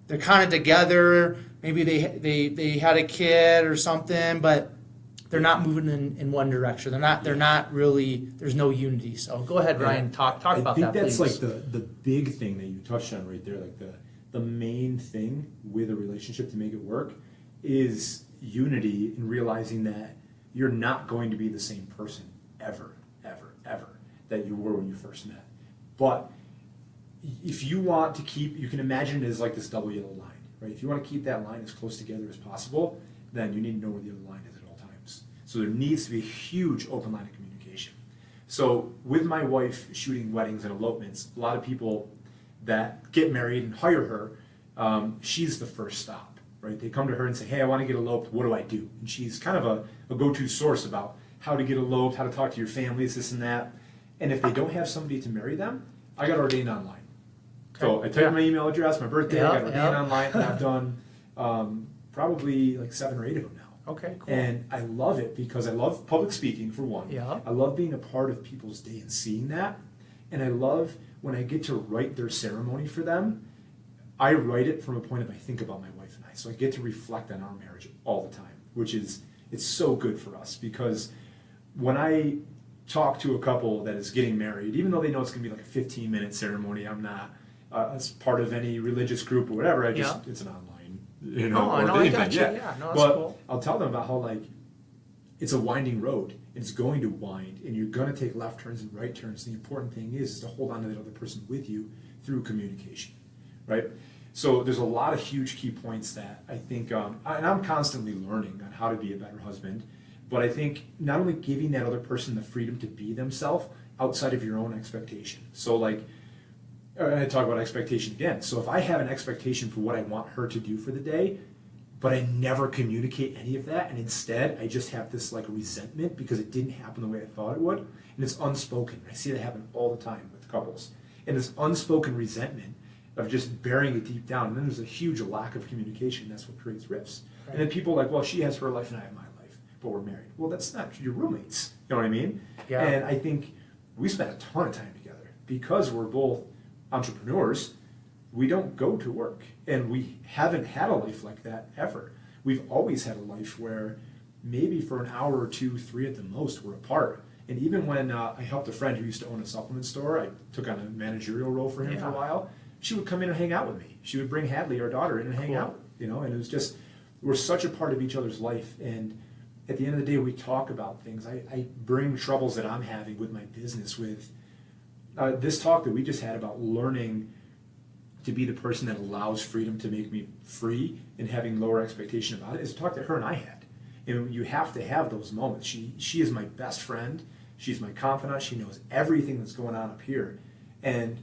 they're kind of together. Maybe they had a kid or something, but they're not moving in one direction. They're not really. There's no unity. So go ahead, Ryan. Talk about that. I
think that's
please.
like the big thing that you touched on right there. Like the main thing with a relationship to make it work is unity in realizing that you're not going to be the same person ever that you were when you first met. But if you want to keep, you can imagine it as like this double yellow line, right? If you want to keep that line as close together as possible, then you need to know where the other line is at all times. So there needs to be a huge open line of communication. So with my wife shooting weddings and elopements, a lot of people that get married and hire her, she's the first stop, right? They come to her and say, hey, I want to get eloped, what do I do? And she's kind of a go-to source about how to get eloped, how to talk to your families, this and that. And if they don't have somebody to marry them, I got ordained online. Okay. So I typed my email address, my birthday, I got ordained online, and I've done probably like 7 or 8 of them now.
Okay, cool.
And I love it because I love public speaking, for one.
Yeah.
I love being a part of people's day and seeing that. And I love when I get to write their ceremony for them, I write it from a point of I think about my wife and I. So I get to reflect on our marriage all the time, which is, it's so good for us, because when I talk to a couple that is getting married, even though they know it's going to be like a 15-minute ceremony, I'm not as part of any religious group or whatever. I just it's an online,
I got you. Yeah, no, that's cool.
I'll tell them about how like it's a winding road. It's going to wind, and you're going to take left turns and right turns. The important thing is to hold on to that other person with you through communication, right? So there's a lot of huge key points that I think, and I'm constantly learning on how to be a better husband. But I think not only giving that other person the freedom to be themselves outside of your own expectation. So like, I talk about expectation again. So if I have an expectation for what I want her to do for the day, but I never communicate any of that, and instead I just have this like resentment because it didn't happen the way I thought it would, and it's unspoken. I see that happen all the time with couples. And this unspoken resentment of just burying it deep down, and then there's a huge lack of communication. That's what creates rifts. Right. And then people are like, well, she has her life and I have my life, but we're married. Well, that's not your roommates. You know what I mean? Yeah. And I think we spend a ton of time together because we're both entrepreneurs. We don't go to work, and we haven't had a life like that ever. We've always had a life where maybe for an hour or two, 3 at the most, we're apart. And even when I helped a friend who used to own a supplement store, I took on a managerial role for him for a while. She would come in and hang out with me. She would bring Hadley, our daughter, in and hang out, and it was just, we're such a part of each other's life. And at the end of the day, we talk about things. I bring troubles that I'm having with my business with this talk that we just had about learning to be the person that allows freedom to make me free and having lower expectation about it is a talk that her and I had. And you have to have those moments. She is my best friend. She's my confidant. She knows everything that's going on up here. And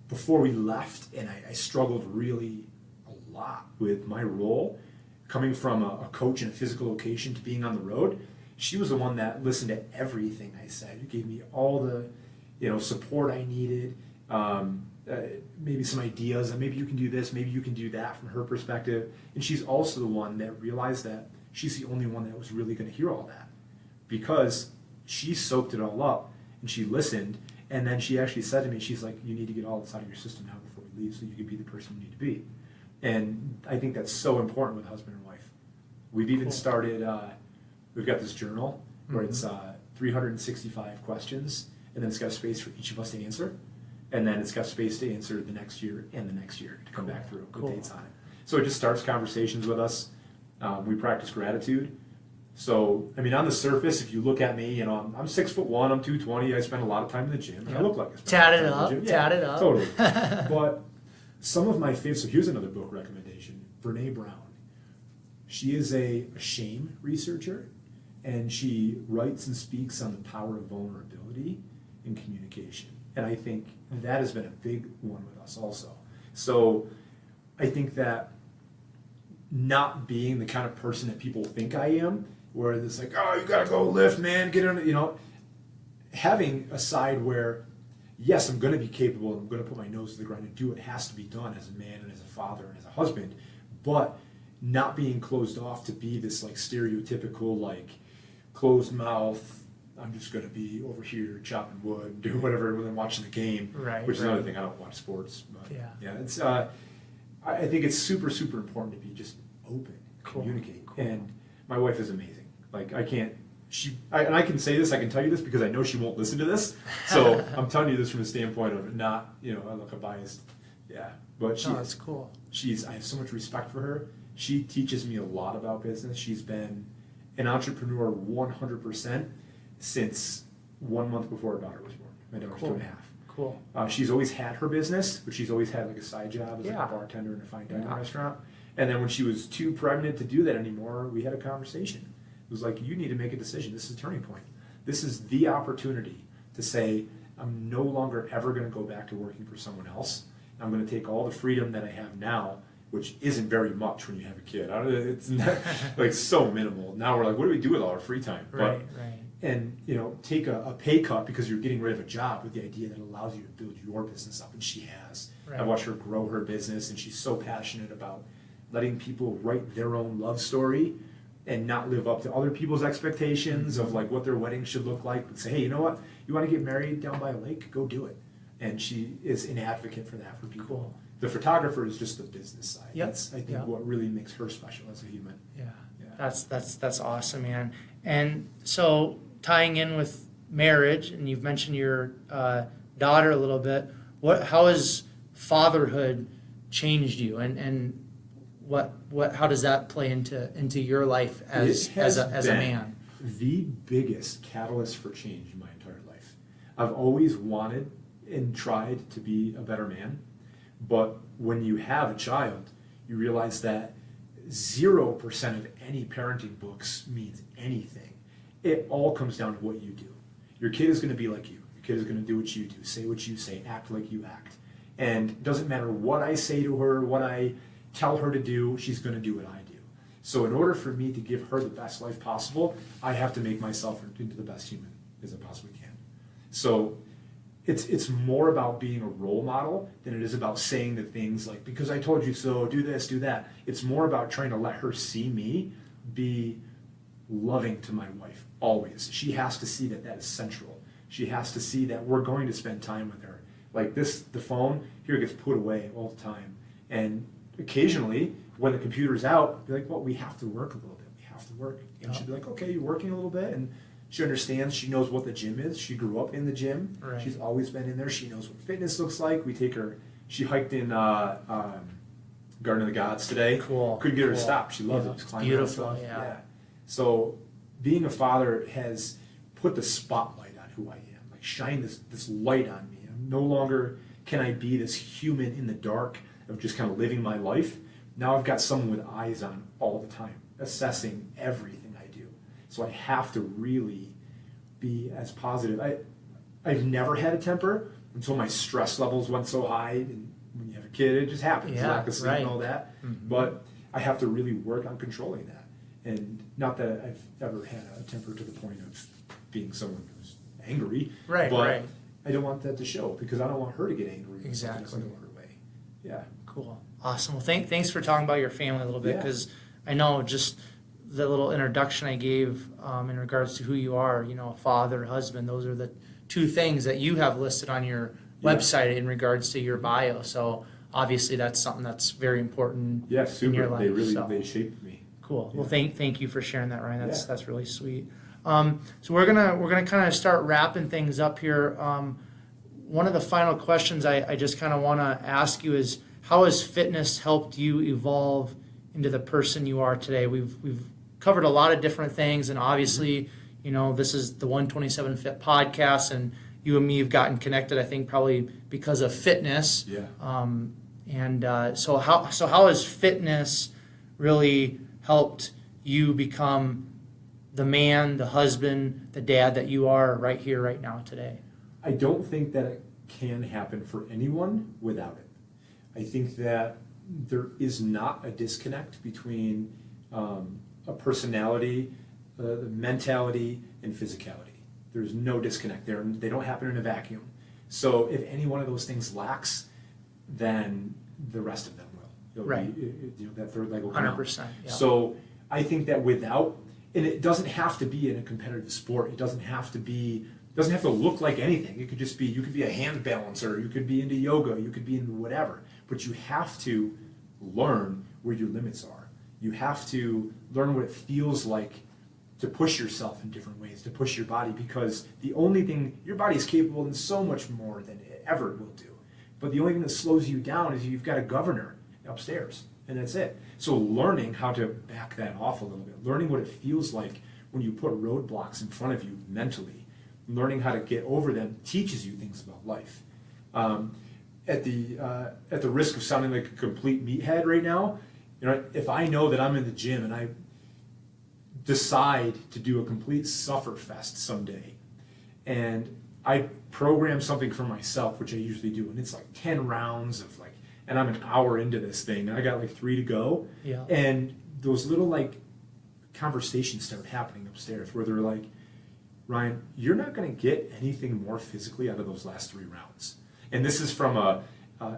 before we left, and I struggled really a lot with my role, coming from a coach in a physical location to being on the road, she was the one that listened to everything I said. It gave me all the support I needed, maybe some ideas, and maybe you can do this, maybe you can do that from her perspective. And she's also the one that realized that she's the only one that was really going to hear all that, because she soaked it all up and she listened. And then she actually said to me, she's like, you need to get all this out of your system now before we leave so you can be the person you need to be. And I think that's so important with husband and wife. We've even started, we've got this journal where it's 365 questions, and then it's got a space for each of us to answer. And then it's got space to answer the next year and the next year to come back through with dates on it. So it just starts conversations with us. We practice gratitude. So, I mean, on the surface, if you look at me, I'm 6'1", I'm 220, I spend a lot of time in the gym, and I look like I spend a lot of time in the gym.
Tat it up.
Totally. But some of my favorites, so here's another book recommendation, Brene Brown. She is a shame researcher, and she writes and speaks on the power of vulnerability in communication. And I think that has been a big one with us also. So I think that not being the kind of person that people think I am, where it's like, oh, you gotta go lift, man, get in, having a side where, yes, I'm gonna be capable, I'm gonna put my nose to the ground and do what has to be done as a man and as a father and as a husband, but not being closed off to be this like stereotypical, like closed mouth, I'm just gonna be over here chopping wood and doing whatever when I'm watching the game, which is another thing. I don't watch sports, but it's I think it's super, super important to be just open, communicate. And my wife is amazing. Like I can say this, I can tell you this because I know she won't listen to this. So I'm telling you this from a standpoint of not, I look biased. Yeah. But
that's cool.
I have so much respect for her. She teaches me a lot about business. She's been an entrepreneur 100% since 1 month before her daughter was born. My daughter's 2.5.
Cool.
She's always had her business, but she's always had like a side job as like a bartender in a fine dining restaurant. And then when she was too pregnant to do that anymore, we had a conversation. It was like, you need to make a decision. This is a turning point. This is the opportunity to say, I'm no longer ever going to go back to working for someone else. I'm going to take all the freedom that I have now, which isn't very much when you have a kid. It's not, like so minimal. Now we're like, what do we do with all our free time?
Right.
And take a pay cut because you're getting rid of a job with the idea that it allows you to build your business up, and she has. I've watched her grow her business, and she's so passionate about letting people write their own love story and not live up to other people's expectations of like what their wedding should look like, but say, hey, you know what? You want to get married down by a lake? Go do it. and she is an advocate for that for people.
Cool.
The photographer is just the business side.
Yep.
That's, I think, what really makes her special as a human.
Yeah.
Yeah.
That's awesome, man. And so tying in with marriage, and you've mentioned your daughter a little bit. How has fatherhood changed you, and how does that play into your life as a man?
The biggest catalyst for change in my entire life. I've always wanted and tried to be a better man, but when you have a child, you realize that 0% of any parenting books means anything. It all comes down to what you do. Your kid is going to be like you. Your kid is going to do what you do, say what you say, act like you act. And it doesn't matter what I say to her, what I tell her to do, she's going to do what I do. So in order for me to give her the best life possible, I have to make myself into the best human as I possibly can. So it's more about being a role model than it is about saying the things like, because I told you so, do this, do that. It's more about trying to let her see me be loving to my wife, always. She has to see that is central. She has to see that we're going to spend time with her. Like the phone, here gets put away all the time. And occasionally, when the computer's out, be like, well, we have to work a little bit. We have to work. And she'd be like, okay, you're working a little bit. And she understands, she knows what the gym is. She grew up in the gym.
Right.
She's always been in there. She knows what fitness looks like. We take her, she hiked in Garden of the Gods today.
Cool.
Couldn't get her to stop. She loves it. Just climbing
Beautiful,
around stuff.
yeah.
So being a father has put the spotlight on who I am. Like shine this light on me. No longer can I be this human in the dark of just kind of living my life. Now I've got someone with eyes on all the time, assessing everything I do. So I have to really be as positive. I've never had a temper until my stress levels went so high. And when you have a kid, it just happens.
Yeah,
lack of sleep and all that. Mm-hmm. But I have to really work on controlling that. And not that I've ever had a temper to the point of being someone who's angry.
Right,
but
right.
I don't want that to show because I don't want her to get angry.
Exactly.
Doesn't go her way. Yeah.
Cool. Awesome. Well, thanks for talking about your family a little bit, because I know just the little introduction I gave in regards to who you are, father, husband, those are the two things that you have listed on your website in regards to your bio. So obviously that's something that's very important in your life.
They really they shaped me.
Cool. Yeah. Well, thank you for sharing that, Ryan. That's really sweet. So we're gonna kind of start wrapping things up here. One of the final questions I just kind of want to ask you is, how has fitness helped you evolve into the person you are today? We've covered a lot of different things, and obviously, this is the 127 Fit podcast, and you and me have gotten connected, I think, probably because of fitness.
Yeah.
So how has fitness really helped you become the man, the husband, the dad that you are right here, right now, today?
I don't think that it can happen for anyone without it. I think that there is not a disconnect between a personality, mentality, and physicality. There's no disconnect there. They don't happen in a vacuum. So if any one of those things lacks, then the rest of them will.
Right.
That third leg will come
100%. Yeah.
So I think that without, and it doesn't have to be in a competitive sport. It doesn't have to look like anything. It could just be, you could be a hand balancer, you could be into yoga, you could be into whatever. But you have to learn where your limits are. You have to learn what it feels like to push yourself in different ways, to push your body, because the only thing, your body is capable in so much more than it ever will do. But the only thing that slows you down is you've got a governor upstairs, and that's it. So learning how to back that off a little bit, learning what it feels like when you put roadblocks in front of you mentally, learning how to get over them teaches you things about life. At the risk of sounding like a complete meathead right now, if I know that I'm in the gym and I decide to do a complete suffer fest someday, and I program something for myself, which I usually do, and it's like 10 rounds of and I'm an hour into this thing, and I got 3 to go, and those little conversations start happening upstairs where they're like, Ryan, you're not going to get anything more physically out of those last 3 rounds. And this is from a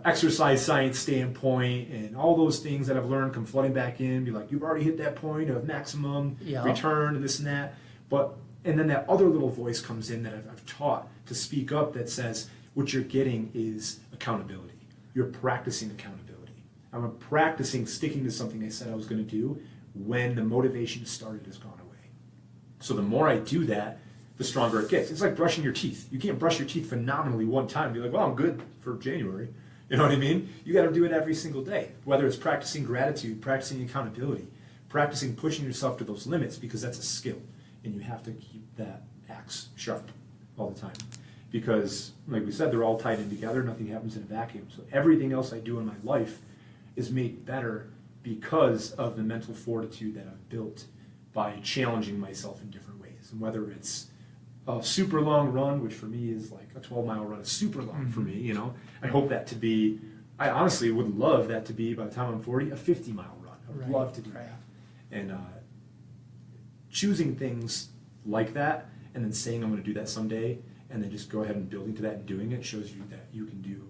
exercise science standpoint, and all those things that I've learned come flooding back in, be like, you've already hit that point of maximum return and this and that. And then that other little voice comes in that I've taught to speak up that says, what you're getting is accountability. You're practicing accountability. I'm practicing sticking to something I said I was going to do when the motivation started has gone away. So the more I do that, the stronger it gets. It's like brushing your teeth. You can't brush your teeth phenomenally one time and be like, well, I'm good for January. You know what I mean? You got to do it every single day, whether it's practicing gratitude, practicing accountability, practicing pushing yourself to those limits, because that's a skill, and you have to keep that axe sharp all the time. Because, like we said, they're all tied in together. Nothing happens in a vacuum. So everything else I do in my life is made better because of the mental fortitude that I've built by challenging myself in different ways. And whether it's a super long run, which for me is like a 12-mile run, is super long for me, you know. I hope that to be, I honestly would love that to be, by the time I'm 40, a 50-mile run. I would love to do that. And choosing things like that and then saying I'm going to do that someday and then just go ahead and building to that and doing it shows you that you can do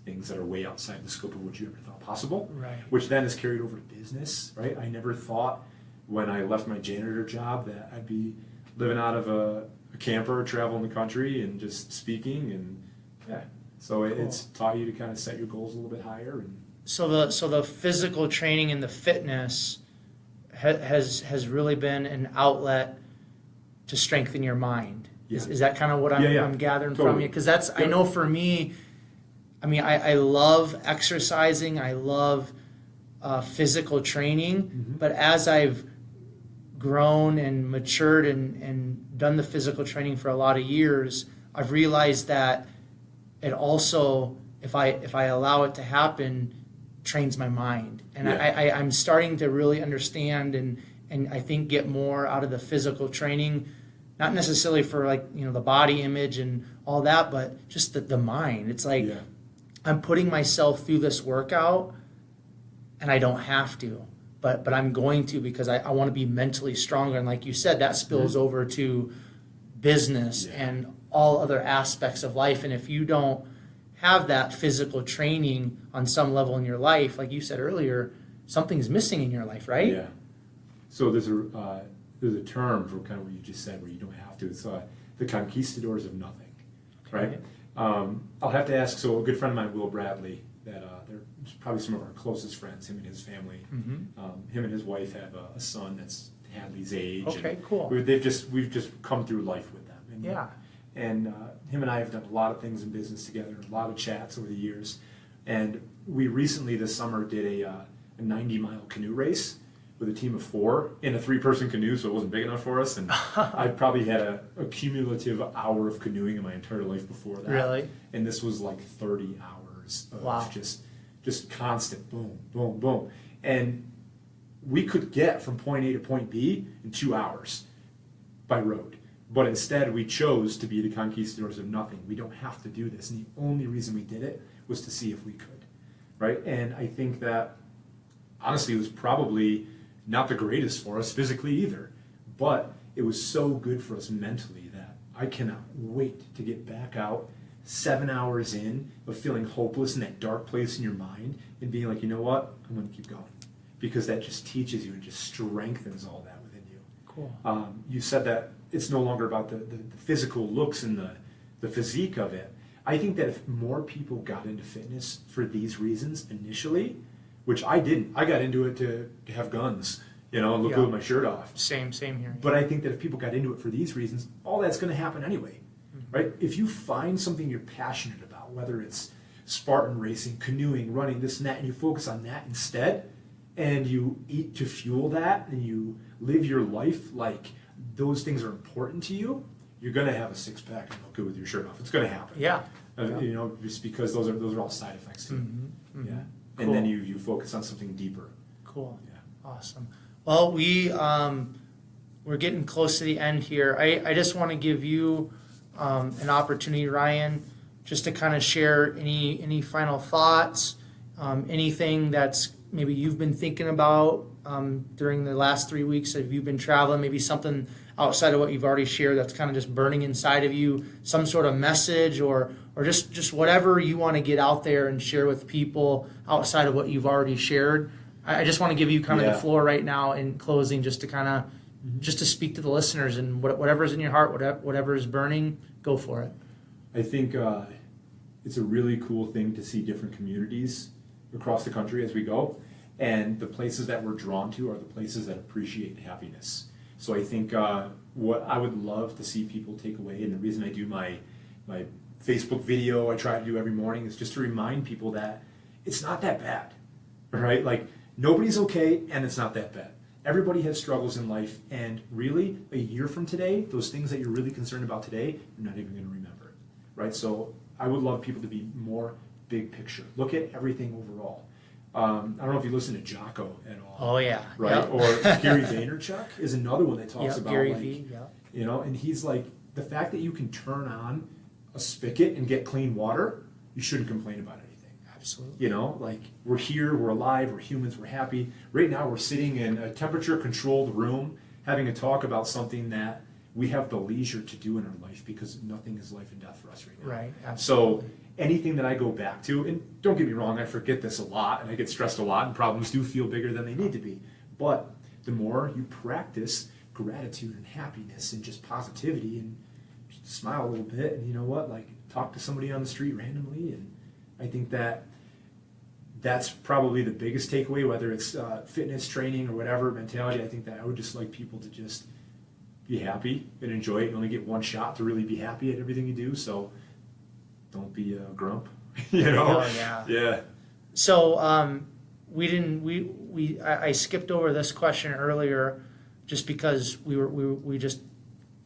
things that are way outside the scope of what you ever thought possible, which then is carried over to business, right? I never thought when I left my janitor job that I'd be living out of a camper, traveling the country and just speaking, and so it's taught you to kind of set your goals a little bit higher. And
so the physical training and the fitness has really been an outlet to strengthen your mind. Is that kind of what I'm gathering from you? Because that's, I know for me, I mean, I love exercising, I love physical training, but as I've grown and matured and done the physical training for a lot of years, I've realized that it also, if I allow it to happen, trains my mind. And I'm starting to really understand and I think get more out of the physical training, not necessarily for like, you know, the body image and all that, but just the mind. It's like I'm putting myself through this workout and I don't have to. But I'm going to, because I want to be mentally stronger. And like you said, that spills over to business and all other aspects of life. And if you don't have that physical training on some level in your life, like you said earlier, something's missing in your life, right?
Yeah. So there's a term for kind of what you just said where you don't have to. It's the conquistadors of nothing, right? I'll have to ask, so a good friend of mine, Will Bradley, that they're probably some of our closest friends, him and his family. Him and his wife have a son that's Hadley's age.
Okay, cool.
We've just come through life with them. And him and I have done a lot of things in business together, a lot of chats over the years. And we recently this summer did a 90-mile canoe race with a team of 4 in a 3-person canoe, so it wasn't big enough for us. And I probably had a cumulative hour of canoeing in my entire life before that.
Really?
And this was like 30 hours of just constant boom, boom, boom. And we could get from point A to point B in 2 hours by road. But instead, we chose to be the conquistadors of nothing. We don't have to do this. And the only reason we did it was to see if we could, right? And I think that, honestly, it was probably not the greatest for us physically either. But it was so good for us mentally that I cannot wait to get back out 7 hours in of feeling hopeless in that dark place in your mind and being like, you know what? I'm going to keep going. Because that just teaches you and just strengthens all that within you.
Cool.
You said that it's no longer about the physical looks and the physique of it. I think that if more people got into fitness for these reasons initially, which I didn't. I got into it to have guns, you know, and look good with my shirt off.
Same here.
But I think that if people got into it for these reasons, all that's going to happen anyway, right? If you find something you're passionate about, whether it's Spartan racing, canoeing, running, this and that, and you focus on that instead, and you eat to fuel that, and you live your life like those things are important to you, you're going to have a six-pack and look good with your shirt off. It's going to happen. You know, just because those are all side effects too. Yeah. Cool. And then you focus on something deeper.
Cool. Yeah. Awesome. Well, we're getting close to the end here. I just want to give you an opportunity, Ryan, just to kind of share any final thoughts, anything that's maybe you've been thinking about during the last 3 weeks that you've been traveling, maybe something outside of what you've already shared that's kind of just burning inside of you, some sort of message or just whatever you want to get out there and share with people outside of what you've already shared. I just want to give you kind of the floor right now in closing, just to kind of just to speak to the listeners, and whatever's in your heart, whatever is burning, go for it.
I think it's a really cool thing to see different communities across the country as we go. And the places that we're drawn to are the places that appreciate happiness. So I think what I would love to see people take away, and the reason I do my Facebook video I try to do every morning, is just to remind people that it's not that bad, right? Like, nobody's okay, and it's not that bad. Everybody has struggles in life, and really, a year from today, those things that you're really concerned about today, you're not even going to remember, right? So I would love people to be more big picture. Look at everything overall. I don't know if you listen to Jocko at all.
Oh yeah,
right.
Yep.
Or Gary Vaynerchuk is another one that talks about
Gary
like,
V. Yep.
you know, and he's like, the fact that you can turn on a spigot and get clean water, you shouldn't complain about anything.
Absolutely.
You know, like, we're here, we're alive, we're humans, we're happy. Right now, we're sitting in a temperature-controlled room, having a talk about something that we have the leisure to do in our life, because nothing is life and death for us right now.
Right. Absolutely.
So anything that I go back to, and don't get me wrong, I forget this a lot, and I get stressed a lot, and problems do feel bigger than they need to be. But the more you practice gratitude and happiness and just positivity, and just smile a little bit, and you know what, like, talk to somebody on the street randomly, and I think that's probably the biggest takeaway, whether it's fitness, training, or whatever mentality. I think that I would just like people to just be happy and enjoy it. You only get one shot to really be happy at everything you do, so don't be a grump. You know? Yeah.
So I skipped over this question earlier, just because we just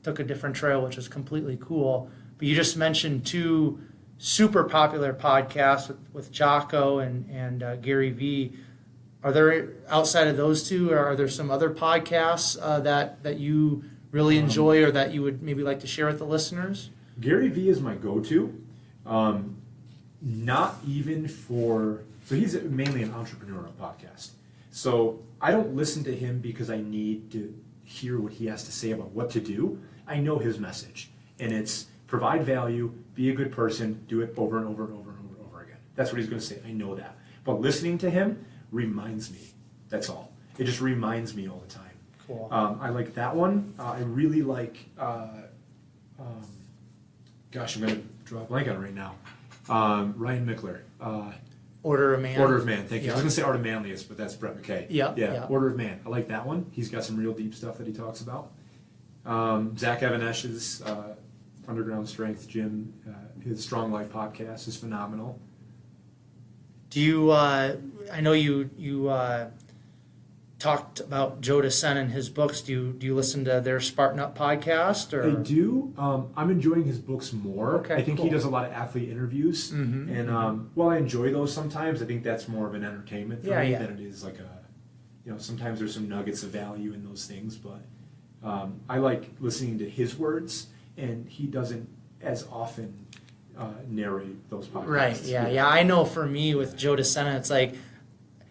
took a different trail, which is completely cool. But you just mentioned two super popular podcasts with Jocko and Gary V. Are there, outside of those two, are there some other podcasts that you really enjoy, or that you would maybe like to share with the listeners?
Gary V is my go-to. Not even for, so he's mainly an entrepreneurial podcast. So I don't listen to him because I need to hear what he has to say about what to do. I know his message, and it's provide value, be a good person, do it over and over and over and over and over again. That's what he's going to say. I know that. But listening to him reminds me. That's all. It just reminds me all the time.
Cool.
I like that one. I really like, gosh, I'm going to draw a blank on it right now. Ryan Mickler.
Order of Man.
Order of Man, thank you.
Yep.
I was going to say Art of Manliest, but that's Brett McKay.
Yeah.
Order of Man. I like that one. He's got some real deep stuff that he talks about. Zach Evanesh's Underground Strength Gym, his Strong Life podcast is phenomenal.
Do you, I know you talked about Joe DeSena and his books. Do you listen to their Spartan Up podcast? Or?
I do. I'm enjoying his books more.
Okay,
I think
cool.
he does a lot of athlete interviews, and while I enjoy those sometimes, I think that's more of an entertainment for me than it is like sometimes there's some nuggets of value in those things, but I like listening to his words, and he doesn't as often narrate those podcasts.
Right, yeah. I know for me with Joe DeSena, it's like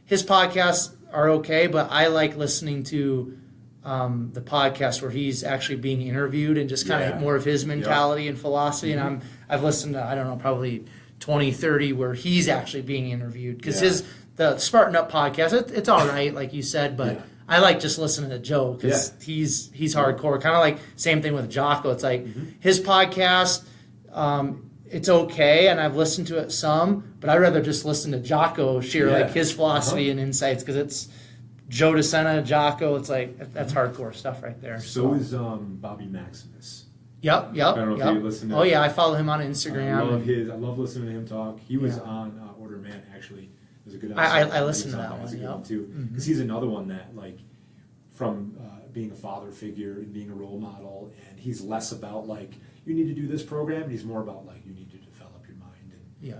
his podcasts are okay, but I like listening to the podcast where he's actually being interviewed and just kind of more of his mentality and philosophy. And I've listened to, I don't know, probably 20, 30 where he's actually being interviewed, because the Spartan Up podcast, it's all right, like you said, but I like just listening to Joe, because he's hardcore. Kind of like same thing with Jocko. It's like his podcast, it's okay, and I've listened to it some, but I'd rather just listen to Jocko share like his philosophy and insights, because it's Joe DeSena, Jocko. It's like that's hardcore stuff right there.
So is Bobby Maximus.
Yep.
I don't know if you listen to
I follow him on Instagram.
I love listening to him talk. He was on Order of Man, actually. It was a good
episode. I listened to that one.
That's a good one too, because he's another one that, like, from being a father figure and being a role model, and he's less about like you need to do this program, and he's more about like you need to develop your mind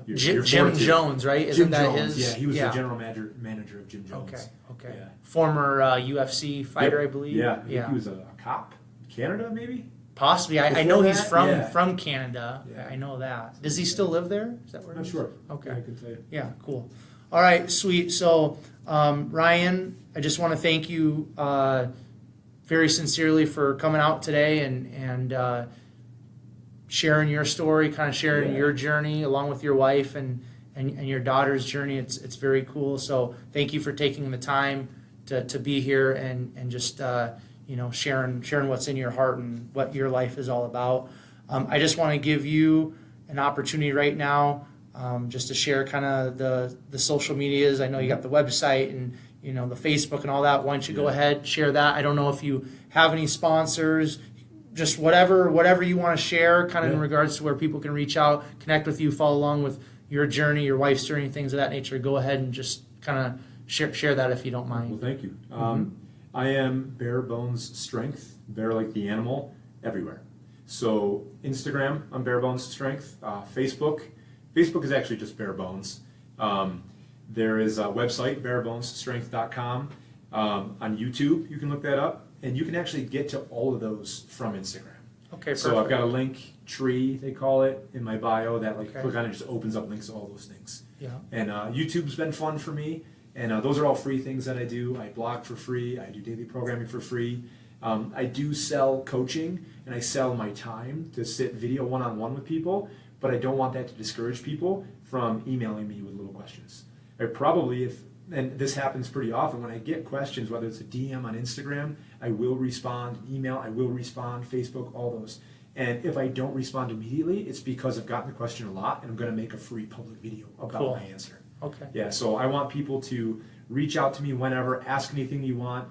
and
Jim Jones, right? Isn't
Jim
that
Jones,
his?
Yeah, he was the general manager of Jim Jones.
Okay.
Yeah.
Former UFC fighter, I believe.
Yeah. He was a cop, Canada maybe.
Possibly. I know he's
that?
from Canada. Yeah. I know that. Does he still live there? Is that where?
Not sure.
Okay.
Yeah, I can tell you.
Yeah. Cool. All right. Sweet. So, Ryan, I just want to thank you very sincerely for coming out today and sharing your story, kind of sharing your journey along with your wife and your daughter's journey. It's very cool. So thank you for taking the time to be here and just sharing what's in your heart and what your life is all about. I just want to give you an opportunity right now just to share kind of the social medias. I know you got the website and the Facebook and all that. Why don't you go ahead, share that? I don't know if you have any sponsors, just whatever you want to share, kind of in regards to where people can reach out, connect with you, follow along with your journey, your wife's journey, things of that nature. Go ahead and just kind of share that if you don't mind.
Well, thank you. I am Bare Bones Strength, bear like the animal, everywhere. So Instagram, I'm Bare Bones Strength. Facebook is actually just Bare Bones. There is a website, barebonesstrength.com. On YouTube, you can look that up, and you can actually get to all of those from Instagram.
Okay, perfect.
So I've got a link tree, they call it, in my bio that click on it, just opens up links to all those things.
Yeah.
And YouTube's been fun for me, and those are all free things that I do. I blog for free, I do daily programming for free. I do sell coaching, and I sell my time to sit video one-on-one with people, but I don't want that to discourage people from emailing me with little questions. And this happens pretty often, when I get questions, whether it's a DM on Instagram, I will respond, email, I will respond, Facebook, all those. And if I don't respond immediately, it's because I've gotten the question a lot, and I'm going to make a free public video about my answer.
Okay.
Yeah, so I want people to reach out to me whenever, ask anything you want.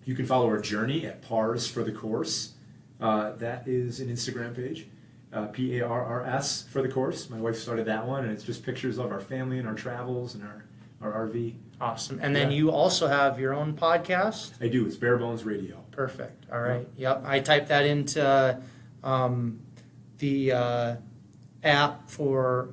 You can follow our journey at Parr's for the Course. That is an Instagram page, Parrs for the Course. My wife started that one, and it's just pictures of our family and our travels and our RV.
Awesome. And then you also have your own podcast?
I do. It's Bare Bones Radio.
Perfect. All right. Yep. I typed that into the app for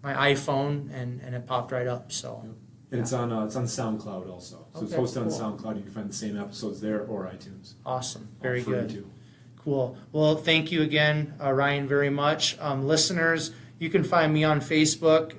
my iPhone, and it popped right up. So.
And it's on SoundCloud also. So it's hosted on SoundCloud. You can find the same episodes there or iTunes.
Awesome. Very good.
Too.
Cool. Well, thank you again, Ryan, very much. Listeners, you can find me on Facebook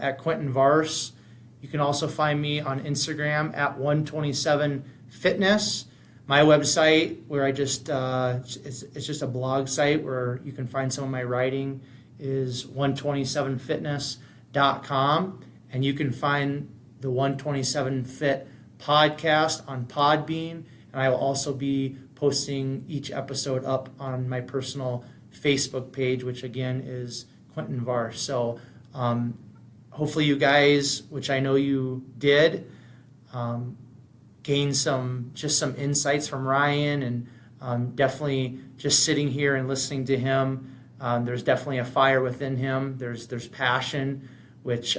at Quentin Vars. You can also find me on Instagram at 127fitness. My website, where I just it's just a blog site where you can find some of my writing, is 127fitness.com, and you can find the 127 Fit podcast on Podbean, and I will also be posting each episode up on my personal Facebook page, which again is Quentin Vars. So hopefully you guys, which I know you did, gain some insights from Ryan, and definitely just sitting here and listening to him, there's definitely a fire within him. There's passion, which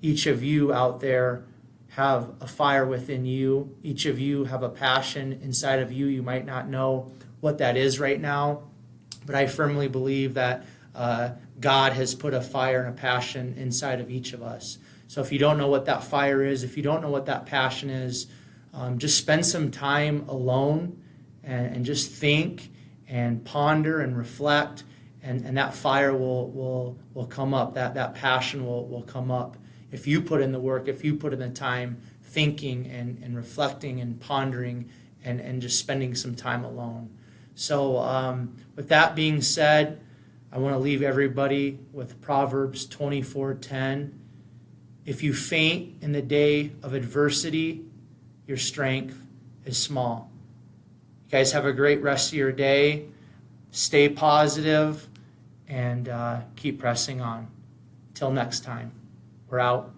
each of you out there have a fire within you. Each of you have a passion inside of you. You might not know what that is right now, but I firmly believe that God has put a fire and a passion inside of each of us. So if you don't know what that fire is, if you don't know what that passion is, just spend some time alone and just think and ponder and reflect, and that fire will come up. That passion will come up. If you put in the work, if you put in the time thinking and reflecting and pondering and just spending some time alone. So with that being said, I want to leave everybody with Proverbs 24:10. If you faint in the day of adversity, your strength is small. You guys have a great rest of your day. Stay positive and keep pressing on. Till next time. We're out.